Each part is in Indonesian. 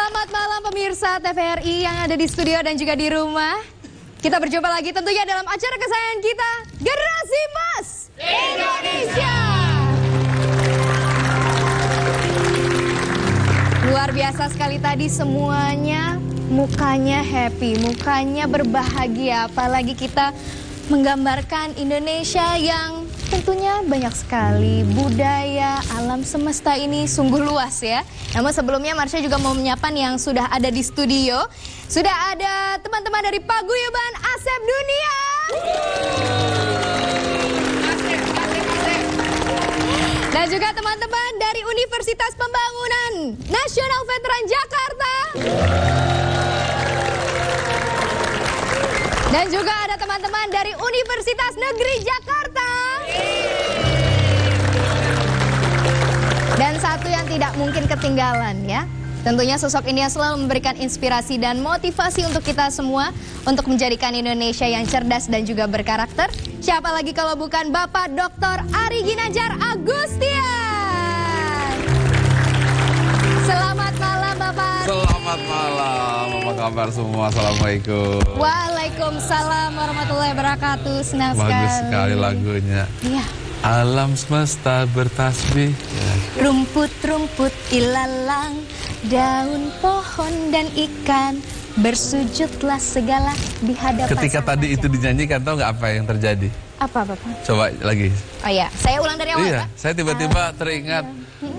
Selamat malam pemirsa TVRI yang ada di studio dan juga di rumah. Kita berjumpa lagi tentunya dalam acara kesayangan kita, Generasi Emas Indonesia. Luar biasa sekali tadi semuanya, mukanya happy, mukanya berbahagia. Apalagi kita menggambarkan Indonesia yang tentunya banyak sekali budaya, alam semesta ini sungguh luas ya. Namun sebelumnya Marsha juga mau menyapa yang sudah ada di studio. Sudah ada teman-teman dari Paguyuban Asep Dunia. Dan juga teman-teman dari Universitas Pembangunan Nasional Veteran Jakarta. Dan juga ada teman-teman dari Universitas Negeri Jakarta. Dan satu yang tidak mungkin ketinggalan ya. Tentunya sosok ini yang selalu memberikan inspirasi dan motivasi untuk kita semua untuk menjadikan Indonesia yang cerdas dan juga berkarakter. Siapa lagi kalau bukan Bapak Dr. Ari Ginanjar Agustian. Selamat malam Bapak Ari. Selamat malam, apa kabar semua? Assalamualaikum. Waalaikumsalam warahmatullahi wabarakatuh. Senang Bagus sekali lagunya. Iya. Alam semesta bertasbih. Rumput-rumput ilalang, daun pohon dan ikan, bersujudlah segala di hadapan. Ketika tadi itu dinyanyikan, tahu nggak apa yang terjadi? Apa Bapak? Coba lagi. Oh iya, saya ulang dari awal Iya, Pak. saya tiba-tiba teringat,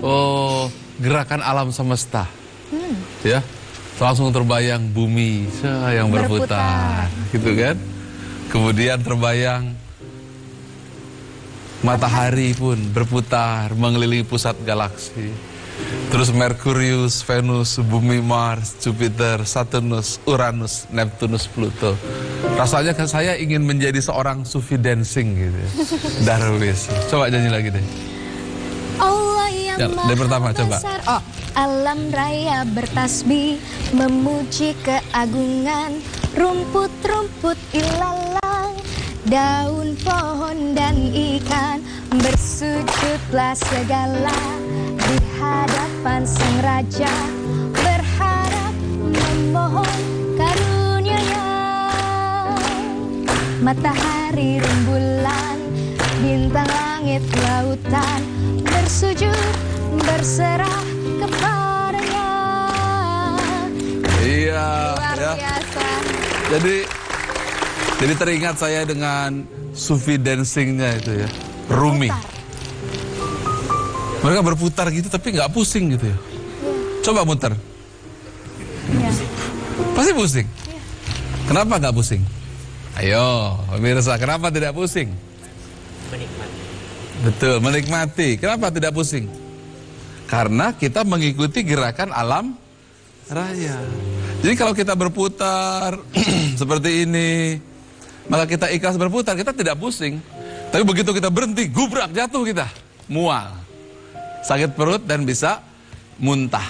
oh gerakan alam semesta. Ya, langsung terbayang bumi yang berputar, gitu kan? Kemudian terbayang matahari pun berputar mengelilingi pusat galaksi. Terus Merkurius, Venus, Bumi, Mars, Jupiter, Saturnus, Uranus, Neptunus, Pluto. Rasanya kan saya ingin menjadi seorang sufi dancing gitu. Darwis. Coba nyanyi lagi deh. Allah yang Ya, dari pertama coba. besar. Oh, alam raya bertasbih memuji keagungan, rumput-rumput ilalang, daun pohon dan ikan, bersujudlah segala di hadapan sang raja, berharap memohon karunia-Nya. Matahari, rembulan, bintang langit, lautan, bersujud, berserah kepadanya. Iya. Luar Ya. biasa. Jadi teringat saya dengan sufi dancingnya itu ya, Rumi. Mereka berputar gitu tapi nggak pusing gitu ya. Coba muter. Ya. Pasti pusing. Kenapa nggak pusing? Ayo, pemirsa, kenapa tidak pusing? Menikmati. Betul, menikmati. Kenapa tidak pusing? Karena kita mengikuti gerakan alam raya. Jadi kalau kita berputar seperti ini, maka kita ikhlas berputar, kita tidak pusing. Tapi begitu kita berhenti, gubrak, jatuh kita. Mual. Sakit perut dan bisa muntah.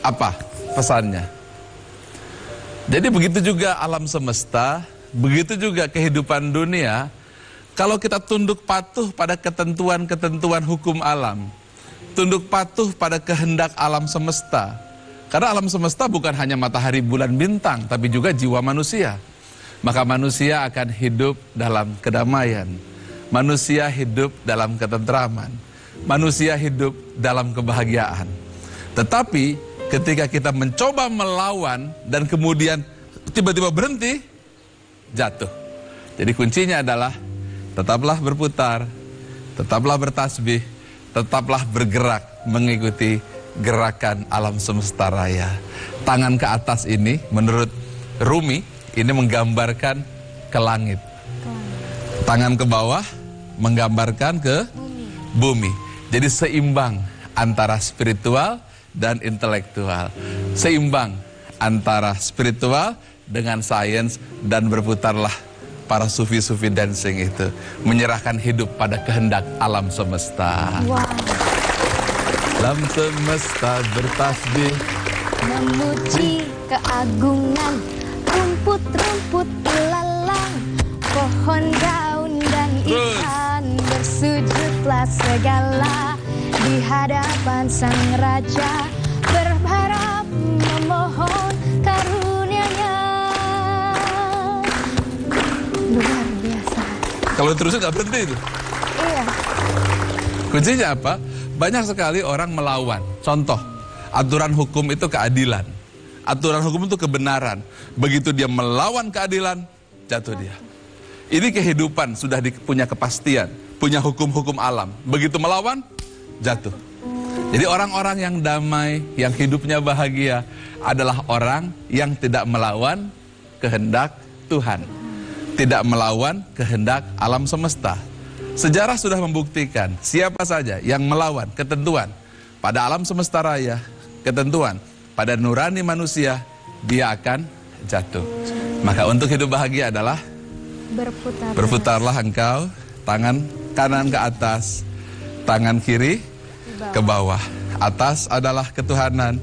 Apa pesannya? Jadi begitu juga alam semesta, begitu juga kehidupan dunia. Kalau kita tunduk patuh pada ketentuan-ketentuan hukum alam, tunduk patuh pada kehendak alam semesta. Karena alam semesta bukan hanya matahari, bulan, bintang, tapi juga jiwa manusia. Maka manusia akan hidup dalam kedamaian. Manusia hidup dalam ketentraman. Manusia hidup dalam kebahagiaan. Tetapi ketika kita mencoba melawan dan kemudian tiba-tiba berhenti, jatuh. Jadi kuncinya adalah tetaplah berputar, tetaplah bertasbih, tetaplah bergerak mengikuti gerakan alam semesta raya. Tangan ke atas ini menurut Rumi ini menggambarkan ke langit. Tangan ke bawah menggambarkan ke bumi. Jadi seimbang antara spiritual dan intelektual. Seimbang antara spiritual dengan sains, dan berputarlah para sufi-sufi dancing itu. Menyerahkan hidup pada kehendak alam semesta. Wow. Alam semesta bertasbih Memuji keagungan, rumput-rumput ilalang, pohon, daun dan ikan, bersujudlah segala di hadapan sang raja, berharap memohon Kalau terus nggak berhenti itu. Iya. Kuncinya apa? Banyak sekali orang melawan. Contoh, aturan hukum itu keadilan. Aturan hukum itu kebenaran. Begitu dia melawan keadilan, jatuh dia. Ini kehidupan sudah punya kepastian, punya hukum-hukum alam. Begitu melawan, jatuh. Jadi orang-orang yang damai, yang hidupnya bahagia adalah orang yang tidak melawan kehendak Tuhan. Tidak melawan kehendak alam semesta. Sejarah sudah membuktikan siapa saja yang melawan ketentuan pada alam semesta raya, ketentuan pada nurani manusia, dia akan jatuh. Maka untuk hidup bahagia adalah berputarlah engkau, tangan kanan ke atas, tangan kiri ke bawah. Atas adalah ketuhanan,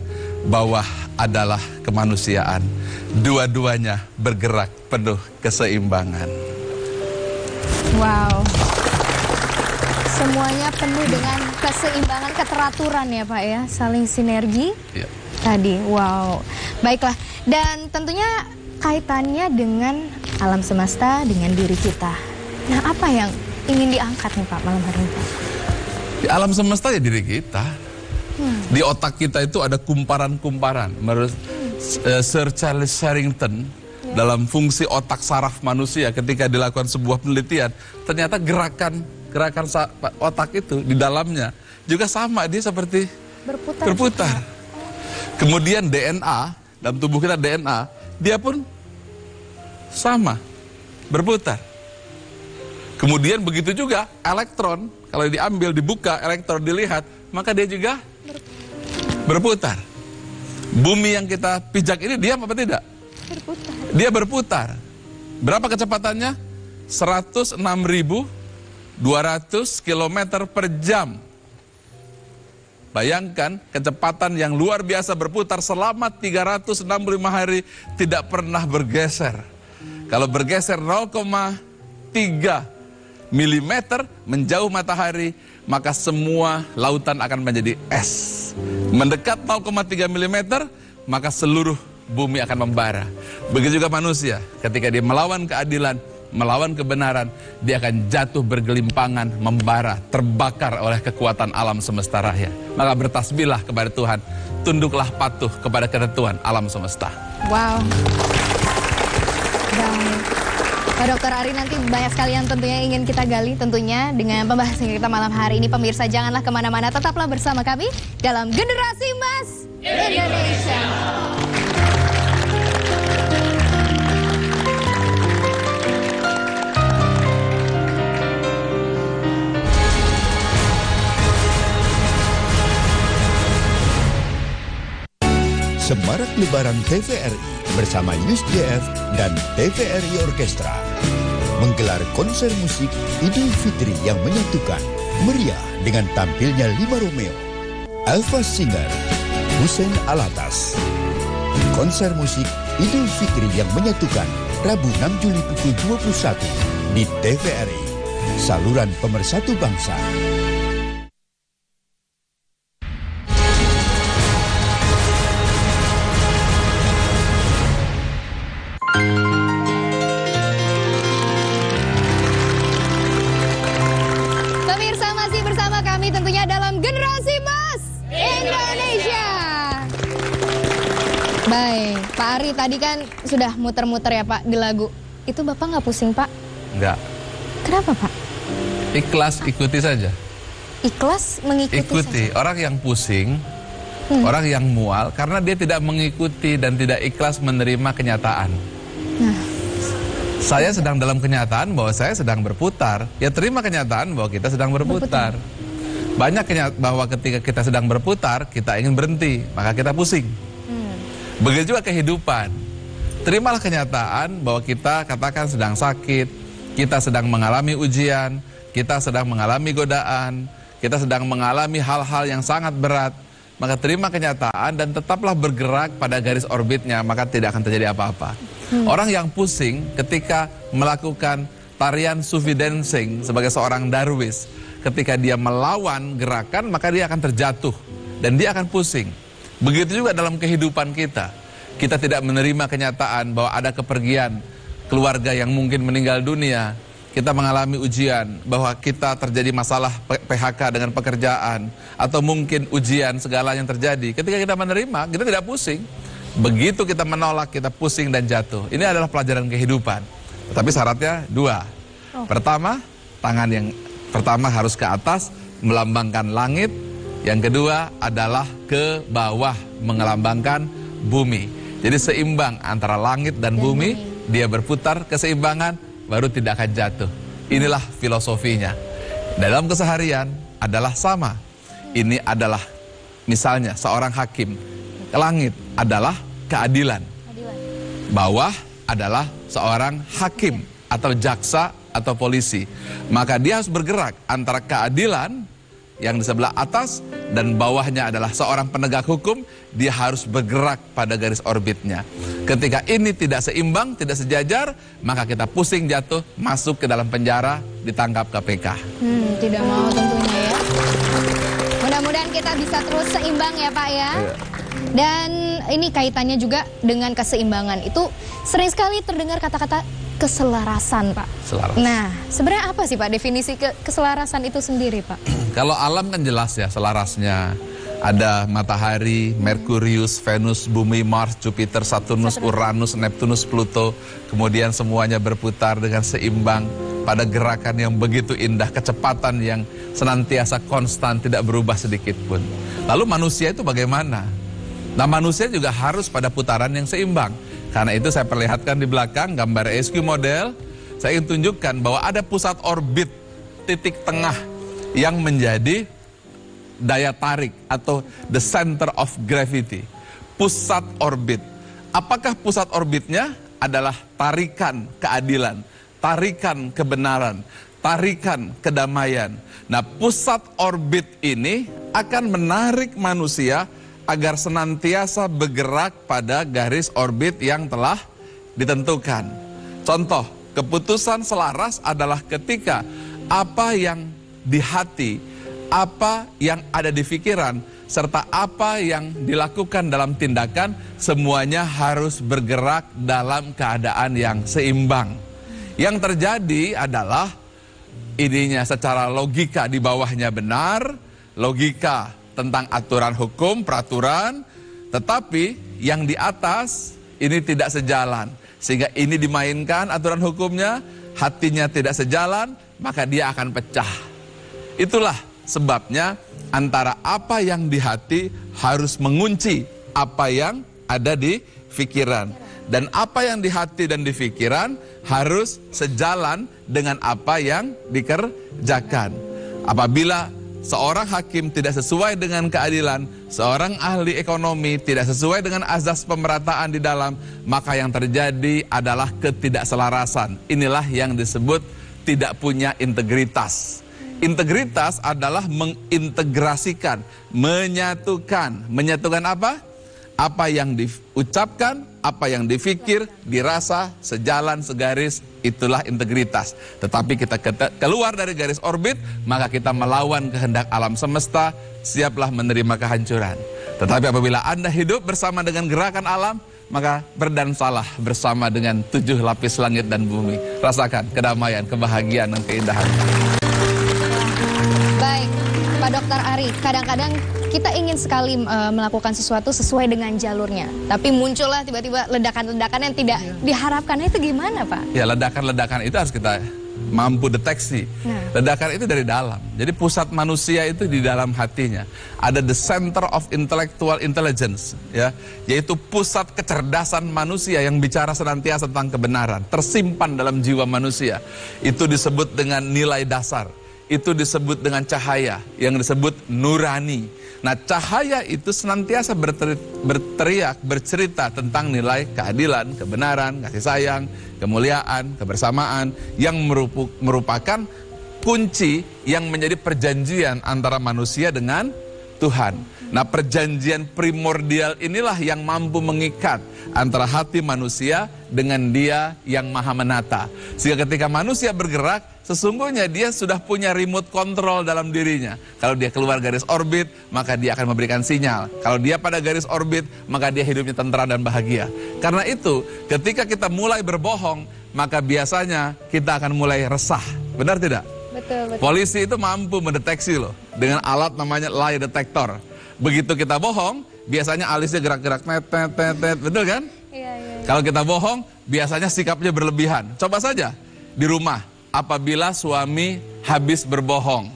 bawah adalah kemanusiaan. Dua-duanya bergerak penuh keseimbangan. Wow. Semuanya penuh dengan keseimbangan, keteraturan ya Pak ya, saling sinergi. Ya. Tadi, wow. Baiklah, dan tentunya kaitannya dengan alam semesta, dengan diri kita. Nah, apa yang ingin diangkat nih Pak malam hari ini Pak? Di alam semesta ya diri kita. Di otak kita itu ada kumparan-kumparan. Menurut Sir Charles Sherrington, dalam fungsi otak saraf manusia ketika dilakukan sebuah penelitian, ternyata gerakan otak itu di dalamnya juga sama, dia seperti berputar. Kemudian DNA, dalam tubuh kita DNA, dia pun sama, berputar. Kemudian begitu juga elektron, kalau diambil, dibuka, elektron dilihat, maka dia juga berputar. Bumi yang kita pijak ini diam apa tidak? Berputar. Dia berputar. Berapa kecepatannya? 106.200 km per jam. Bayangkan kecepatan yang luar biasa berputar selama 365 hari tidak pernah bergeser. Kalau bergeser 0,3 mm menjauh matahari, maka semua lautan akan menjadi es. Mendekat 0,3 mm, maka seluruh bumi akan membara. Begitu juga manusia, ketika dia melawan keadilan, melawan kebenaran, dia akan jatuh bergelimpangan, membara, terbakar oleh kekuatan alam semesta raya. Maka bertasbihlah kepada Tuhan, tunduklah patuh kepada ketentuan alam semesta. Wow. Dan Pak Dr. Ari, nanti banyak sekali yang tentunya ingin kita gali tentunya dengan pembahasan kita malam hari ini. Pemirsa, janganlah kemana-mana, tetaplah bersama kami dalam Generasi Emas Indonesia. Semarak Lebaran TVRI bersama USDF dan TVRI Orkestra menggelar konser musik Idul Fitri yang menyatukan meriah dengan tampilnya 5 Romeo, Alfa Singer, Hussein Alatas. Konser musik Idul Fitri yang menyatukan Rabu 6 Juli pukul 21 di TVRI, saluran pemersatu bangsa. Pemirsa, masih bersama kami tentunya dalam Generasi Emas Indonesia. Baik, Pak Ari tadi kan sudah muter-muter ya Pak di lagu. Itu Bapak nggak pusing Pak? Enggak. Kenapa Pak? Ikhlas, ikuti saja. Ikhlas mengikuti saja. Orang yang pusing, orang yang mual, karena dia tidak mengikuti dan tidak ikhlas menerima kenyataan. Nah, Saya sedang dalam kenyataan bahwa saya sedang berputar. Ya terima kenyataan bahwa kita sedang berputar. Banyak bahwa ketika kita sedang berputar, kita ingin berhenti, maka kita pusing. Begitu juga kehidupan. Terimalah kenyataan bahwa kita katakan sedang sakit, kita sedang mengalami ujian, kita sedang mengalami godaan, kita sedang mengalami hal-hal yang sangat berat. Maka terima kenyataan dan tetaplah bergerak pada garis orbitnya, maka tidak akan terjadi apa-apa. Orang yang pusing ketika melakukan tarian Sufi dancing sebagai seorang darwis, ketika dia melawan gerakan, maka dia akan terjatuh dan dia akan pusing. Begitu juga dalam kehidupan kita. Kita tidak menerima kenyataan bahwa ada kepergian keluarga yang mungkin meninggal dunia. kita mengalami ujian, bahwa kita terjadi masalah PHK dengan pekerjaan, atau mungkin ujian segala yang terjadi, ketika kita menerima, kita tidak pusing. Begitu kita menolak, kita pusing dan jatuh. Ini adalah pelajaran kehidupan. Tapi syaratnya dua. Pertama, tangan yang pertama harus ke atas, melambangkan langit. Yang kedua adalah ke bawah, melambangkan bumi. Jadi seimbang antara langit dan bumi, dia berputar keseimbangan, baru tidak akan jatuh. Inilah filosofinya. Dalam keseharian adalah sama. Ini adalah misalnya seorang hakim. Langit adalah keadilan. Bawah adalah seorang hakim atau jaksa atau polisi. Maka dia harus bergerak antara keadilan yang di sebelah atas dan bawahnya adalah seorang penegak hukum. Dia harus bergerak pada garis orbitnya. Ketika ini tidak seimbang, tidak sejajar, maka kita pusing, jatuh, masuk ke dalam penjara, ditangkap KPK. Tidak mau tentunya ya. Mudah-mudahan kita bisa terus seimbang ya Pak ya. Iya. Dan ini kaitannya juga dengan keseimbangan. Itu sering sekali terdengar kata-kata keselarasan Pak. Selaras. Nah, sebenarnya apa sih Pak definisi keselarasan itu sendiri Pak? Kalau alam kan jelas ya selarasnya. Ada matahari, Merkurius, Venus, Bumi, Mars, Jupiter, Saturnus, Uranus, Neptunus, Pluto. Kemudian semuanya berputar dengan seimbang pada gerakan yang begitu indah, kecepatan yang senantiasa konstan, tidak berubah sedikit pun. Lalu manusia itu bagaimana? Nah, manusia juga harus pada putaran yang seimbang. Karena itu saya perlihatkan di belakang gambar ESQ model. Saya ingin tunjukkan bahwa ada pusat orbit titik tengah yang menjadi daya tarik atau the center of gravity. Pusat orbit. Apakah pusat orbitnya? Adalah tarikan keadilan, tarikan kebenaran, tarikan kedamaian. Nah, pusat orbit ini akan menarik manusia agar senantiasa bergerak pada garis orbit yang telah ditentukan. Contoh, keputusan selaras adalah ketika apa yang di hati, apa yang ada di pikiran, serta apa yang dilakukan dalam tindakan, semuanya harus bergerak dalam keadaan yang seimbang. Yang terjadi adalah ininya secara logika di bawahnya benar, logika tentang aturan hukum, peraturan, tetapi yang di atas ini tidak sejalan. Sehingga ini dimainkan aturan hukumnya, hatinya tidak sejalan, maka dia akan pecah. Itulah sebabnya antara apa yang di hati harus mengunci apa yang ada di pikiran. Dan apa yang di hati dan di pikiran harus sejalan dengan apa yang dikerjakan. Apabila seorang hakim tidak sesuai dengan keadilan, seorang ahli ekonomi tidak sesuai dengan azas pemerataan di dalam, maka yang terjadi adalah ketidakselarasan. Inilah yang disebut tidak punya integritas. Integritas adalah mengintegrasikan, menyatukan. Menyatukan apa? Apa yang diucapkan, apa yang dipikir, dirasa, sejalan, segaris, itulah integritas. Tetapi kita keluar dari garis orbit, maka kita melawan kehendak alam semesta, siaplah menerima kehancuran. Tetapi apabila Anda hidup bersama dengan gerakan alam, maka berdansalah bersama dengan 7 lapis langit dan bumi. Rasakan kedamaian, kebahagiaan, dan keindahan. Baik, Pak Dr. Ari, kadang-kadang kita ingin sekali melakukan sesuatu sesuai dengan jalurnya. Tapi muncullah tiba-tiba ledakan-ledakan yang tidak diharapkan. Itu gimana Pak? Ya, ledakan-ledakan itu harus kita mampu deteksi. Ledakan itu dari dalam. Jadi pusat manusia itu di dalam hatinya. Ada the center of intellectual intelligence, ya, yaitu pusat kecerdasan manusia yang bicara senantiasa tentang kebenaran. Tersimpan dalam jiwa manusia. Itu disebut dengan nilai dasar. Itu disebut dengan cahaya, yang disebut nurani. Nah, cahaya itu senantiasa berteriak, bercerita tentang nilai keadilan, kebenaran, kasih sayang, kemuliaan, kebersamaan, yang merupakan kunci yang menjadi perjanjian antara manusia dengan Tuhan. Nah, perjanjian primordial inilah yang mampu mengikat antara hati manusia dengan Dia yang Maha Menata. Sehingga ketika manusia bergerak, sesungguhnya dia sudah punya remote control dalam dirinya. Kalau dia keluar garis orbit, maka dia akan memberikan sinyal. Kalau dia pada garis orbit, maka dia hidupnya tentram dan bahagia. Karena itu, ketika kita mulai berbohong, maka biasanya kita akan mulai resah. Benar tidak? Betul, betul. Polisi itu mampu mendeteksi loh dengan alat namanya lie detector. Begitu kita bohong, biasanya alisnya gerak-gerak net, betul kan? Iya, iya. Kalau kita bohong, biasanya sikapnya berlebihan. Coba saja di rumah, apabila suami habis berbohong,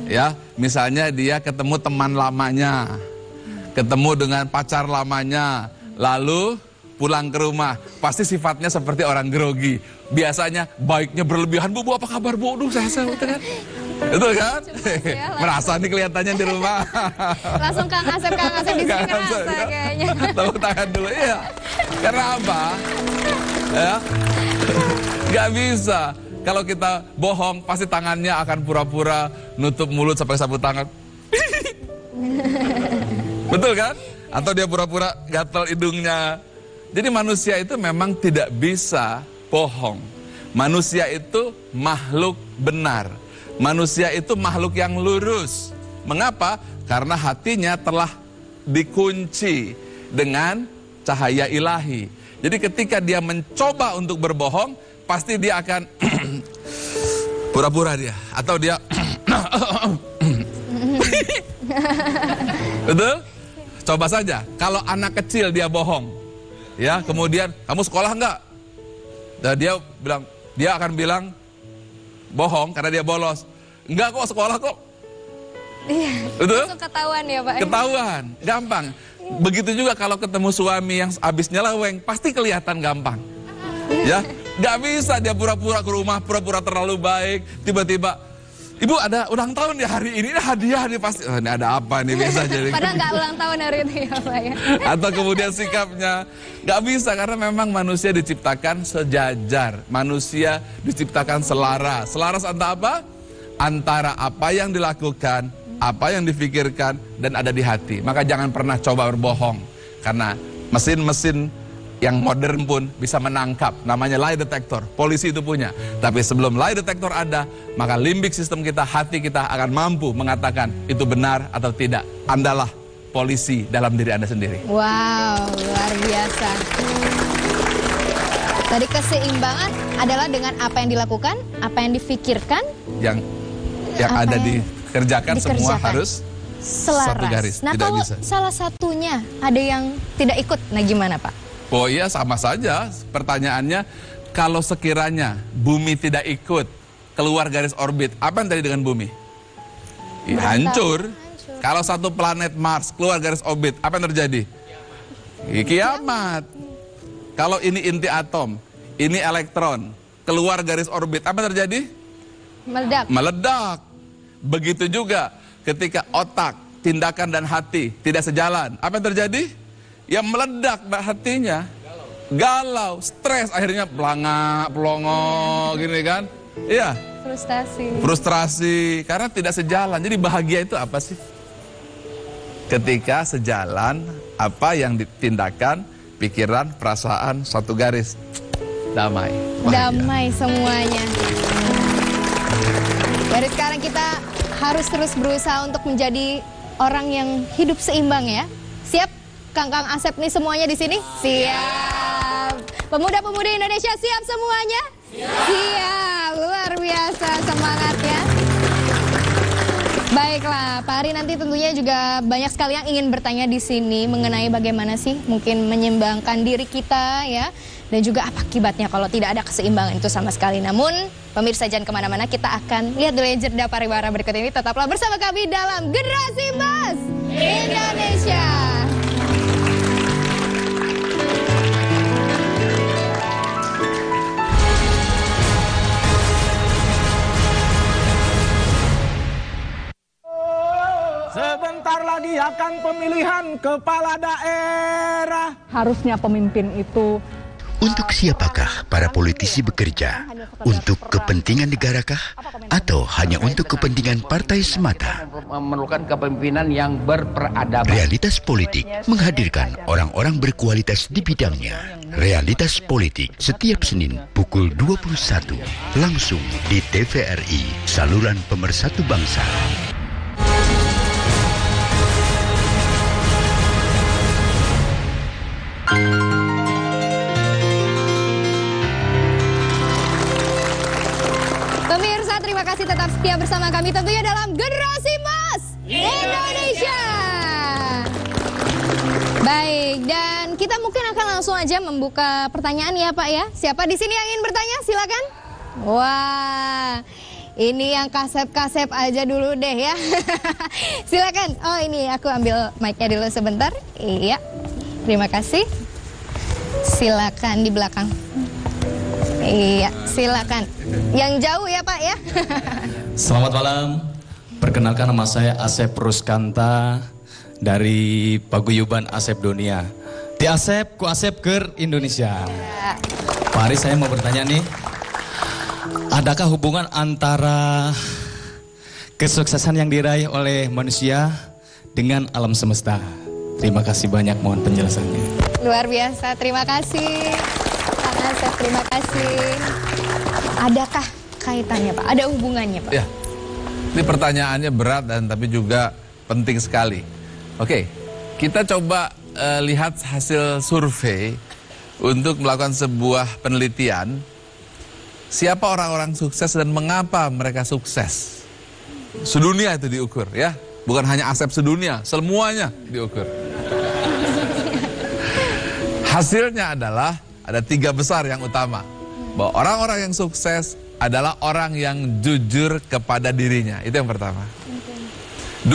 ya, misalnya dia ketemu teman lamanya, ketemu dengan pacar lamanya, lalu pulang ke rumah, pasti sifatnya seperti orang grogi. Biasanya baiknya berlebihan, bu apa kabar bu? Duh, saya betul kan? Betul kan? Merasa nih kelihatannya di rumah. Langsung Kang Asep di sini ngerasa kayaknya. Tepuk tangan dulu, iya. Karena apa? Ya, nggak bisa. Kalau kita bohong, pasti tangannya akan pura-pura nutup mulut sampai sapu tangan. Betul kan? Atau dia pura-pura gatal hidungnya. Jadi manusia itu memang tidak bisa bohong. Manusia itu makhluk benar. Manusia itu makhluk yang lurus. Mengapa? Karena hatinya telah dikunci dengan cahaya ilahi. Jadi ketika dia mencoba untuk berbohong, pasti dia akan pura-pura dia. Atau dia betul? Coba saja, kalau anak kecil dia bohong, ya, kemudian kamu sekolah enggak? Dan dia akan bilang bohong karena dia bolos. Enggak kok, sekolah kok. Iya. Betul? Langsung ketahuan ya Pak. Ketahuan, gampang. Begitu juga kalau ketemu suami yang habis nyeleweng, pasti kelihatan gampang. Ya, nggak bisa dia pura-pura ke rumah, pura-pura terlalu baik, tiba-tiba, ibu ada ulang tahun di hari ini hadiah nih pasti. Oh, ini ada apa nih biasa jadi. Padahal nggak ulang tahun hari itu ya Pak ya. Atau kemudian sikapnya nggak bisa karena memang manusia diciptakan sejajar, manusia diciptakan selaras. Selaras antara apa? Antara apa yang dilakukan, apa yang difikirkan dan ada di hati. Maka jangan pernah coba berbohong karena mesin-mesin yang modern pun bisa menangkap, namanya lie detector, polisi itu punya. Tapi sebelum lie detector ada, maka limbik sistem kita, hati kita akan mampu mengatakan itu benar atau tidak. Andalah polisi dalam diri Anda sendiri. Wow, luar biasa. Tadi keseimbangan adalah dengan apa yang dilakukan, apa yang difikirkan, Yang apa ada yang dikerjakan semua harus selaras. satu garis, Nah tidak kalau bisa. salah satunya ada yang tidak ikut, nah gimana Pak? Oh iya, sama saja. Pertanyaannya, kalau sekiranya bumi tidak ikut keluar garis orbit, apa yang terjadi dengan bumi? Ya, hancur. Kalau satu planet Mars keluar garis orbit, apa yang terjadi? Kiamat. Kalau ini inti atom, ini elektron, keluar garis orbit, apa yang terjadi? Meledak. Meledak. Begitu juga ketika otak, tindakan dan hati tidak sejalan, apa yang terjadi? Ya meledak hatinya, galau, stres, akhirnya pelangak, pelongo, gini kan? Iya. Frustrasi, karena tidak sejalan. Jadi bahagia itu apa sih? Ketika sejalan, apa yang ditindakan, pikiran, perasaan, satu garis, damai. Bahagia. Damai semuanya. Dari sekarang kita harus terus berusaha untuk menjadi orang yang hidup seimbang ya. Siap? Kang Asep nih semuanya di sini? Siap. Pemuda-pemudi Indonesia siap semuanya? Siap. Luar biasa semangatnya. Baiklah, Pak Ari nanti tentunya juga banyak sekali yang ingin bertanya di sini mengenai bagaimana sih mungkin menyeimbangkan diri kita ya. Dan juga apa akibatnya kalau tidak ada keseimbangan itu sama sekali. Namun pemirsa jangan kemana-mana, kita akan lihat dulu jeda pariwara berikut ini. Tetaplah bersama kami dalam Generasi Emas Indonesia. Sebentar lagi akan pemilihan kepala daerah. Harusnya pemimpin itu Untuk siapakah para politisi bekerja? Untuk kepentingan negarakah? Atau hanya untuk kepentingan partai semata? Memerlukan kepemimpinan yang berperadaban. Realitas politik menghadirkan orang-orang berkualitas di bidangnya. Realitas politik setiap Senin pukul 21 langsung di TVRI, saluran pemersatu bangsa. Pemirsa, terima kasih tetap setia bersama kami tentunya dalam Generasi Emas Indonesia. Baik, dan kita mungkin akan langsung aja membuka pertanyaan ya Pak ya. Siapa di sini yang ingin bertanya? Silakan. Wah, ini yang kasep-kasep aja dulu deh ya. Silakan. Oh ini aku ambil mic-nya dulu sebentar. Iya, terima kasih. Silakan di belakang. Iya, silakan. Yang jauh ya Pak ya. Selamat malam. Perkenalkan nama saya Asep Ruskanta dari Paguyuban Asep Dunia. Di Asep, ku Asep ke Indonesia. Pak Ari, saya mau bertanya nih. Adakah hubungan antara kesuksesan yang diraih oleh manusia dengan alam semesta? Terima kasih banyak, mohon penjelasannya. Luar biasa, terima kasih. Pak Asep, terima kasih. Adakah kaitannya Pak? Ada hubungannya Pak? Ya, ini pertanyaannya berat dan tapi juga penting sekali. Oke, kita coba lihat hasil survei untuk melakukan sebuah penelitian. Siapa orang-orang sukses dan mengapa mereka sukses? Sedunia itu diukur ya, bukan hanya Asep sedunia, semuanya diukur. Hasilnya adalah ada 3 besar yang utama. Bahwa orang-orang yang sukses adalah orang yang jujur kepada dirinya. Itu yang pertama. 2,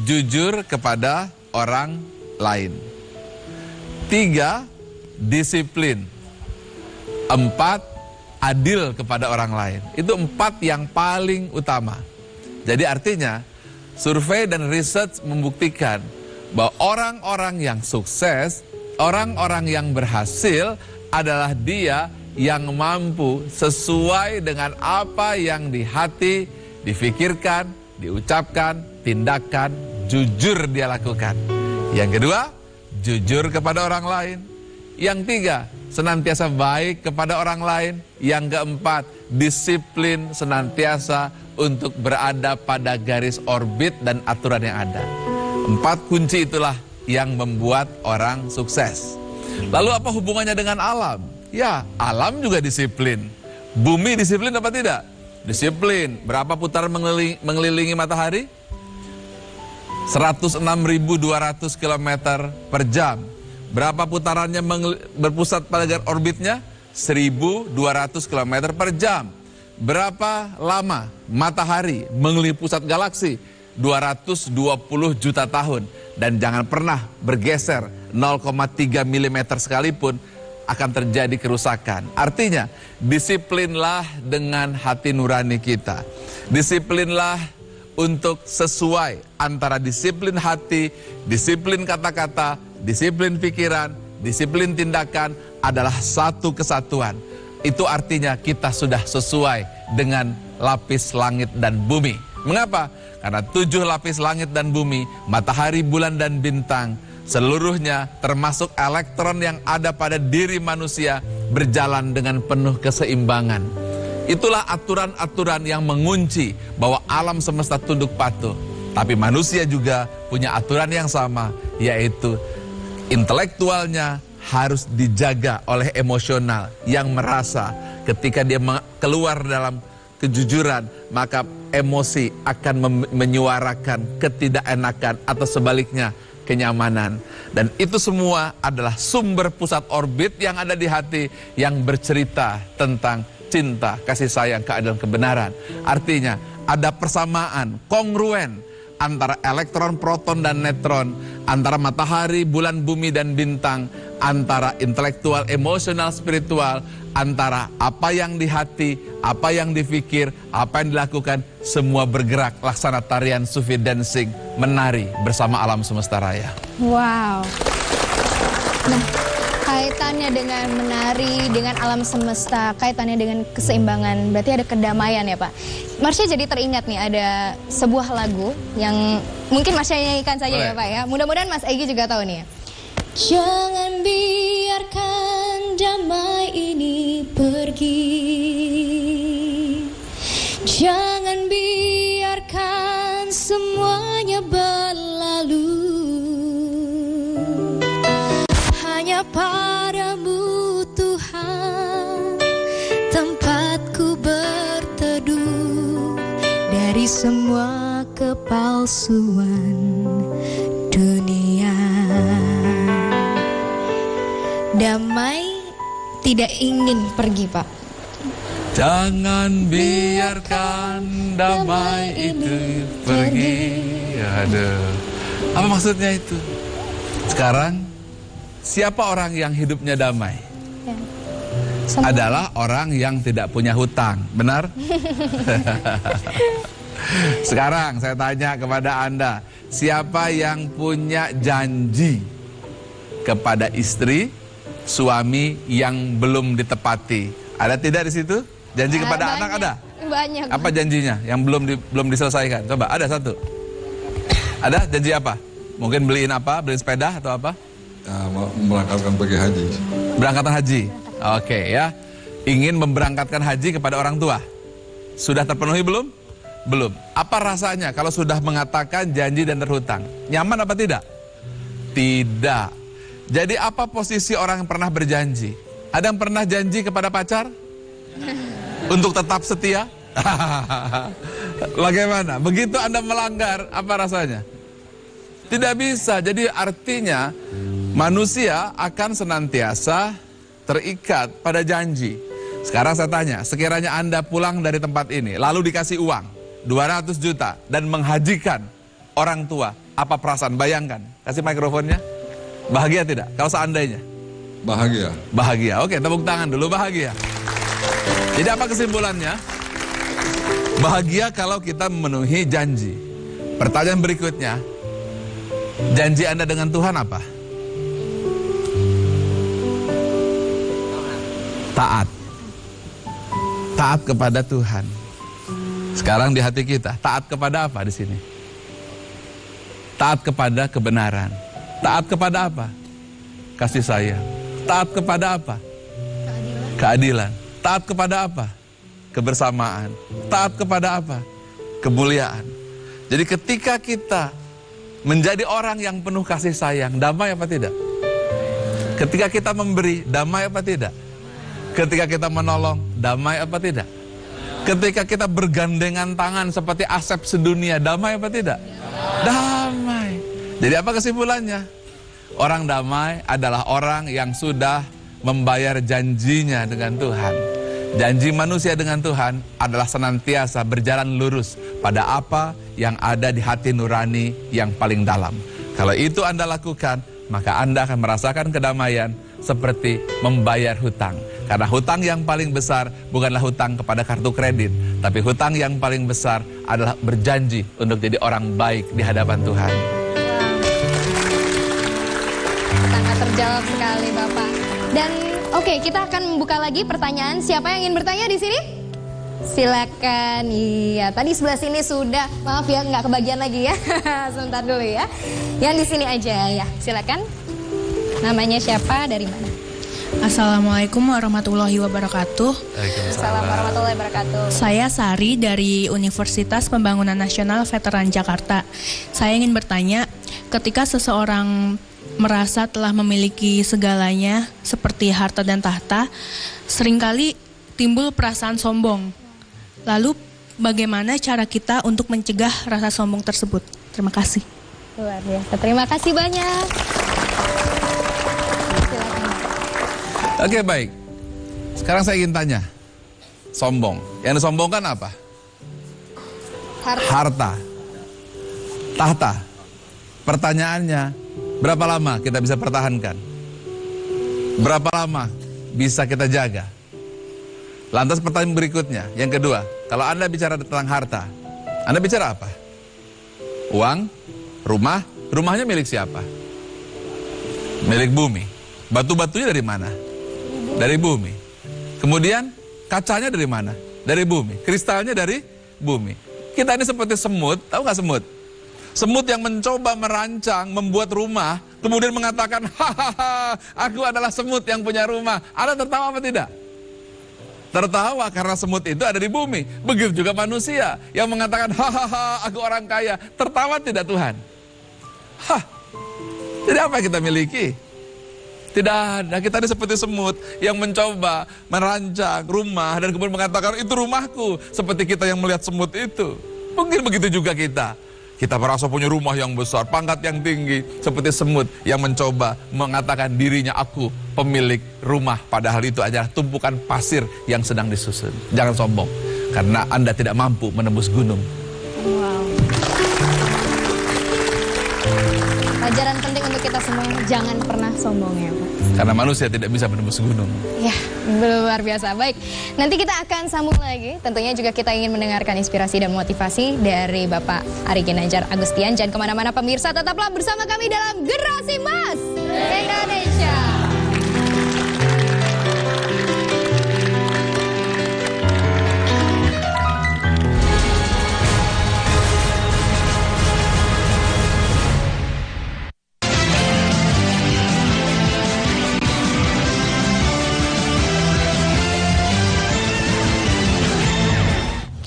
jujur kepada orang lain. 3, disiplin. 4, adil kepada orang lain. Itu 4 yang paling utama. Jadi artinya survei dan research membuktikan bahwa orang-orang yang sukses, orang-orang yang berhasil adalah dia yang mampu sesuai dengan apa yang di hati, difikirkan, diucapkan, tindakan, jujur dia lakukan. Yang kedua, jujur kepada orang lain. Yang 3, senantiasa baik kepada orang lain. Yang keempat, disiplin senantiasa untuk berada pada garis orbit dan aturan yang ada. 4 kunci itulah yang membuat orang sukses. Lalu apa hubungannya dengan alam? Ya, alam juga disiplin. Bumi disiplin apa tidak? Disiplin. Berapa putaran mengelilingi matahari? 106.200 km per jam. Berapa putarannya berpusat pada garis orbitnya? 1.200 km per jam. Berapa lama matahari mengelilingi pusat galaksi? 220 juta tahun. Dan jangan pernah bergeser 0,3 mm sekalipun akan terjadi kerusakan. Artinya, disiplinlah dengan hati nurani kita. Disiplinlah untuk sesuai antara disiplin hati, disiplin kata-kata, disiplin pikiran, disiplin tindakan adalah satu kesatuan. Itu artinya kita sudah sesuai dengan lapis langit dan bumi. Mengapa? Karena 7 lapis langit dan bumi, matahari, bulan, dan bintang, seluruhnya termasuk elektron yang ada pada diri manusia berjalan dengan penuh keseimbangan. Itulah aturan-aturan yang mengunci bahwa alam semesta tunduk patuh. Tapi manusia juga punya aturan yang sama, yaitu intelektualnya harus dijaga oleh emosional yang merasa ketika dia keluar dalam kejujuran, maka emosi akan menyuarakan ketidakenakan atau sebaliknya kenyamanan. Dan itu semua adalah sumber pusat orbit yang ada di hati yang bercerita tentang cinta, kasih sayang, keadilan, kebenaran. Artinya ada persamaan, kongruen antara elektron, proton, dan neutron, antara matahari, bulan, bumi, dan bintang, antara intelektual, emosional, spiritual, antara apa yang di hati, apa yang dipikir, apa yang dilakukan, semua bergerak laksana tarian sufi dancing, menari bersama alam semesta raya. Wow. Nah, kaitannya dengan menari, dengan alam semesta, kaitannya dengan keseimbangan. Berarti ada kedamaian ya Pak. Marsha jadi teringat nih ada sebuah lagu yang mungkin Marsha nyanyikan saja ya Pak ya. Mudah-mudahan Mas Egy juga tahu nih ya. Jangan biarkan damai ini pergi. Jangan biarkan semuanya berlalu. Hanya padamu Tuhan tempatku berteduh dari semua kepalsuan dunia. Damai tidak ingin pergi Pak. Jangan biarkan damai itu pergi. Aduh. Apa maksudnya itu? Sekarang, siapa orang yang hidupnya damai? Ya. Adalah orang yang tidak punya hutang. Benar? Sekarang saya tanya kepada Anda, siapa yang punya janji kepada istri, suami yang belum ditepati? Ada tidak di situ? Janji kepada anak ada? Banyak. Apa janjinya yang belum diselesaikan? Coba, ada satu. Ada janji apa? Mungkin beliin apa? Beliin sepeda atau apa? Memberangkatkan pergi haji. Berangkatan haji. Oke ya. Ingin memberangkatkan haji kepada orang tua. Sudah terpenuhi belum? Belum. Apa rasanya kalau sudah mengatakan janji dan terhutang? Nyaman apa tidak? Tidak. Jadi apa posisi orang yang pernah berjanji? Ada yang pernah janji kepada pacar? Untuk tetap setia? Bagaimana? Begitu Anda melanggar, apa rasanya? Tidak bisa. Jadi artinya manusia akan senantiasa terikat pada janji. Sekarang saya tanya, sekiranya Anda pulang dari tempat ini, lalu dikasih uang 200 juta dan menghajikan orang tua, apa perasaan? Bayangkan. Kasih mikrofonnya. Bahagia tidak? Kalau seandainya? Bahagia. Bahagia. Oke, tepuk tangan dulu, bahagia. Jadi apa kesimpulannya? Bahagia kalau kita memenuhi janji. Pertanyaan berikutnya, janji Anda dengan Tuhan apa? Taat. Taat kepada Tuhan. Sekarang di hati kita, taat kepada apa di sini? Taat kepada kebenaran. Taat kepada apa? Kasih sayang. Taat kepada apa? Keadilan. Taat kepada apa? Kebersamaan. Taat kepada apa? Kemuliaan. Jadi ketika kita menjadi orang yang penuh kasih sayang, damai apa tidak? Ketika kita memberi, damai apa tidak? Ketika kita menolong, damai apa tidak? Ketika kita bergandengan tangan seperti Asep sedunia, damai apa tidak? Damai. Jadi apa kesimpulannya? Orang damai adalah orang yang sudah membayar janjinya dengan Tuhan. Janji manusia dengan Tuhan adalah senantiasa berjalan lurus pada apa yang ada di hati nurani yang paling dalam. Kalau itu Anda lakukan, maka Anda akan merasakan kedamaian seperti membayar hutang. Karena hutang yang paling besar bukanlah hutang kepada kartu kredit, tapi hutang yang paling besar adalah berjanji untuk jadi orang baik di hadapan Tuhan. Sangat terjawab sekali Bapak. Dan oke, kita akan membuka lagi pertanyaan. Siapa yang ingin bertanya di sini? Silakan. Iya, tadi sebelah sini sudah. Maaf ya, nggak kebagian lagi ya. Sebentar dulu ya. Yang di sini aja ya. Silakan. Namanya siapa? Dari mana? Assalamualaikum warahmatullahi wabarakatuh. Assalamualaikum warahmatullahi wabarakatuh. Saya Sari dari Universitas Pembangunan Nasional Veteran Jakarta. Saya ingin bertanya, ketika seseorang merasa telah memiliki segalanya seperti harta dan tahta, seringkali timbul perasaan sombong. Lalu bagaimana cara kita untuk mencegah rasa sombong tersebut? Terima kasih. Luar biasa. Terima kasih banyak. Oke, baik. Sekarang saya ingin tanya. Sombong. Yang disombongkan apa? Harta. Tahta. Pertanyaannya, berapa lama kita bisa pertahankan? Berapa lama bisa kita jaga? Lantas pertanyaan berikutnya, yang kedua, kalau Anda bicara tentang harta, Anda bicara apa? Uang, rumah, rumahnya milik siapa? Milik bumi. Batu-batunya dari mana? Dari bumi. Kemudian kacanya dari mana? Dari bumi. Kristalnya dari bumi. Kita ini seperti semut, tahu nggak semut? Semut yang mencoba merancang, membuat rumah, kemudian mengatakan, hahaha, aku adalah semut yang punya rumah. Anda tertawa apa tidak? Tertawa karena semut itu ada di bumi. Begitu juga manusia yang mengatakan, hahaha, aku orang kaya. Tertawa tidak Tuhan? Hah, jadi apa yang kita miliki? Tidak ada. Kita ini seperti semut yang mencoba merancang rumah dan kemudian mengatakan, itu rumahku. Seperti kita yang melihat semut itu. Mungkin begitu juga kita. Kita merasa punya rumah yang besar, pangkat yang tinggi, seperti semut yang mencoba mengatakan dirinya aku pemilik rumah. Padahal itu adalah tumpukan pasir yang sedang disusun. Jangan sombong, karena Anda tidak mampu menembus gunung. Wow. Pelajaran penting untuk kita semua, jangan pernah sombong ya Pak. Karena manusia tidak bisa menembus gunung. Ya, luar biasa. Baik, nanti kita akan sambung lagi. Tentunya juga kita ingin mendengarkan inspirasi dan motivasi dari Bapak Ari Ginanjar Agustian. Jangan kemana-mana pemirsa, tetaplah bersama kami dalam Generasi Emas Indonesia.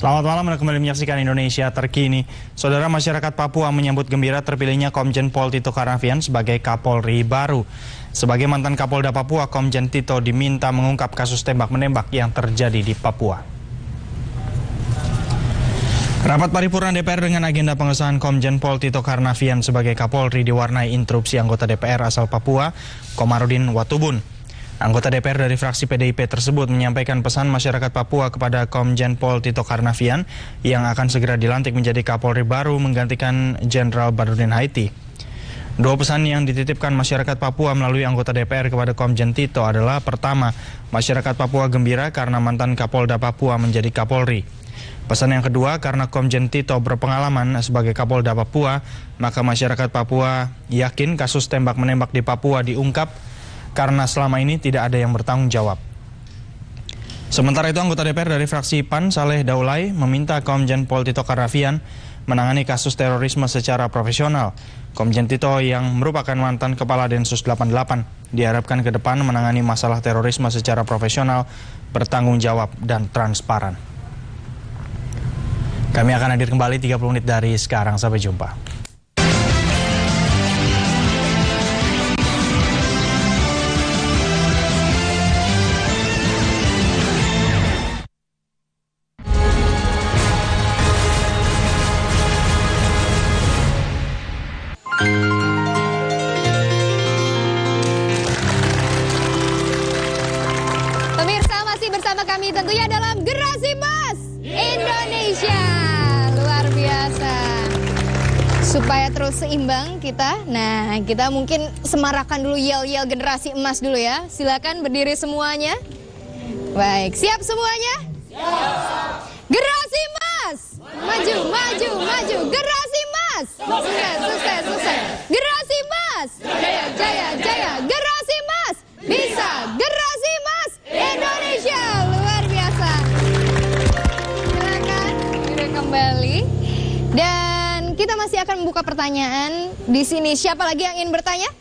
Selamat malam, Anda kembali menyaksikan Indonesia Terkini. Saudara, masyarakat Papua menyambut gembira terpilihnya Komjen Pol Tito Karnavian sebagai Kapolri baru. Sebagai mantan Kapolda Papua, Komjen Tito diminta mengungkap kasus tembak-menembak yang terjadi di Papua. Rapat paripurna DPR dengan agenda pengesahan Komjen Pol Tito Karnavian sebagai Kapolri diwarnai interupsi anggota DPR asal Papua, Komarudin Watubun. Anggota DPR dari fraksi PDIP tersebut menyampaikan pesan masyarakat Papua kepada Komjen Pol Tito Karnavian yang akan segera dilantik menjadi Kapolri baru menggantikan Jenderal Badrodin Haiti. Dua pesan yang dititipkan masyarakat Papua melalui anggota DPR kepada Komjen Tito adalah: pertama, masyarakat Papua gembira karena mantan Kapolda Papua menjadi Kapolri. Pesan yang kedua, karena Komjen Tito berpengalaman sebagai Kapolda Papua, maka masyarakat Papua yakin kasus tembak-menembak di Papua diungkap karena selama ini tidak ada yang bertanggung jawab. Sementara itu, anggota DPR dari fraksi PAN Saleh Daulay meminta Komjen Pol Tito Karnavian menangani kasus terorisme secara profesional. Komjen Tito yang merupakan mantan Kepala Densus 88 diharapkan ke depan menangani masalah terorisme secara profesional, bertanggung jawab, dan transparan. Kami akan hadir kembali 30 menit dari sekarang. Sampai jumpa. Pemirsa, masih bersama kami tentunya dalam Generasi Emas Indonesia. Luar biasa. Supaya terus seimbang kita, nah kita mungkin semarakan dulu yel-yel Generasi Emas dulu ya. Silakan berdiri semuanya. Baik, siap semuanya? Siap. Generasi Emas, maju, maju, maju. Generasi Emas, sukses, sukses, sukses. Generasi Emas, jaya, jaya, jaya. Generasi Emas, bisa. Generasi Emas Indonesia, luar biasa. Silakan duduk kembali. Dan kita masih akan membuka pertanyaan di sini. Siapa lagi yang ingin bertanya?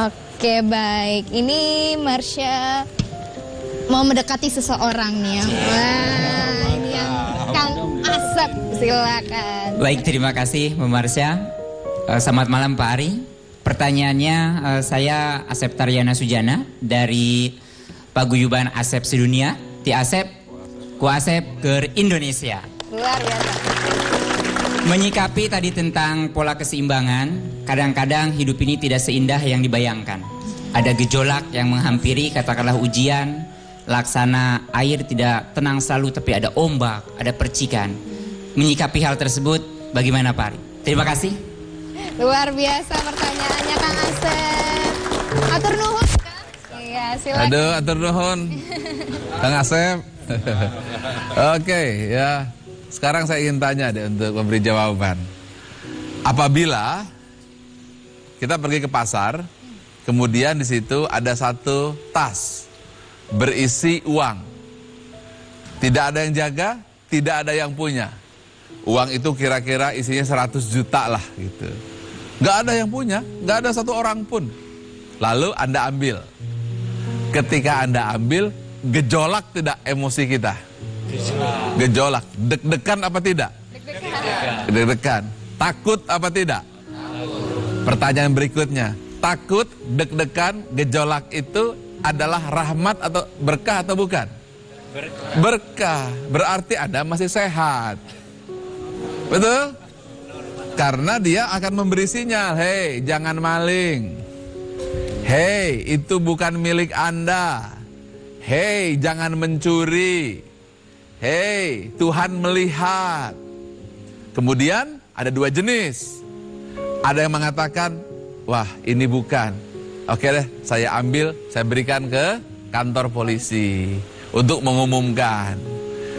Oke, baik. Ini Marsha mau mendekati seseorang nih ya. Wah, ini yang Kang Asep, silakan. Baik, terima kasih Mbak Marsha. Selamat malam Pak Ari. Pertanyaannya, saya Asep Taryana Sujana dari Paguyuban Asep Sedunia. Ti Asep, ku Asep ke Indonesia. Luar biasa. Menyikapi tadi tentang pola keseimbangan, kadang-kadang hidup ini tidak seindah yang dibayangkan. Ada gejolak yang menghampiri, katakanlah ujian, laksana air tidak tenang selalu, tapi ada ombak, ada percikan. Menyikapi hal tersebut, bagaimana Pak Ari? Terima kasih. Luar biasa pertanyaannya Kang Asep. Atur nuhun kan? Iya, silakan. Aduh, atur nuhun. Kang Asep. Oke, ya. Sekarang saya ingin tanya deh untuk memberi jawaban. Apabila kita pergi ke pasar, kemudian di situ ada satu tas berisi uang. Tidak ada yang jaga, tidak ada yang punya. Uang itu kira-kira isinya 100 juta lah gitu. Nggak ada yang punya, nggak ada satu orang pun. Lalu Anda ambil. Ketika Anda ambil, gejolak tidak emosi kita? Gejolak. Deg-degan apa tidak? Deg-degan. Takut apa tidak? Pertanyaan berikutnya. Takut, deg-degan, gejolak itu adalah rahmat atau berkah atau bukan? Berkah. Berarti Anda masih sehat. Betul? Karena dia akan memberi sinyal, hei jangan maling. Hei itu bukan milik Anda. Hei jangan mencuri. Hei Tuhan melihat. Kemudian ada dua jenis. Ada yang mengatakan, wah ini bukan. Oke deh saya ambil, saya berikan ke kantor polisi untuk mengumumkan.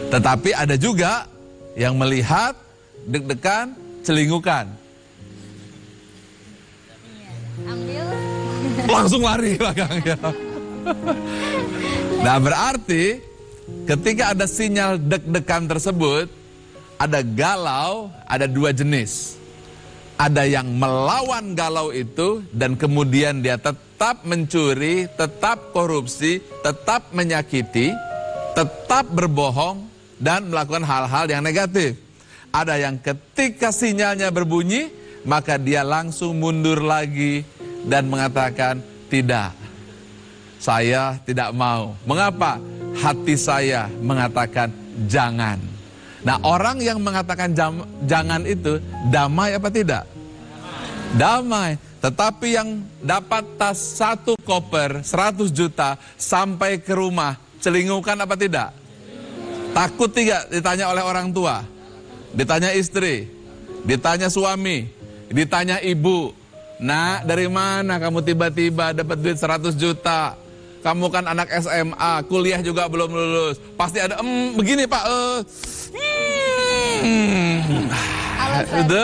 Tetapi ada juga yang melihat, deg-degan, celingukan. Ambil. Langsung lari belakangnya. Nah berarti ketika ada sinyal deg-degan tersebut, ada galau, ada dua jenis. Ada yang melawan galau itu dan kemudian dia tetap mencuri, tetap korupsi, tetap menyakiti, tetap berbohong dan melakukan hal-hal yang negatif. Ada yang ketika sinyalnya berbunyi, maka dia langsung mundur lagi dan mengatakan, tidak, saya tidak mau. Mengapa? Hati saya mengatakan jangan. Nah orang yang mengatakan jangan itu damai apa tidak? Damai. Tetapi yang dapat tas 1 koper 100 juta sampai ke rumah, celingukan apa tidak? Takut tidak ditanya oleh orang tua? Ditanya istri, ditanya suami, ditanya ibu. Nak, dari mana kamu tiba-tiba dapat duit 100 juta? Kamu kan anak SMA, kuliah juga belum lulus. Pasti ada, begini Pak. Itu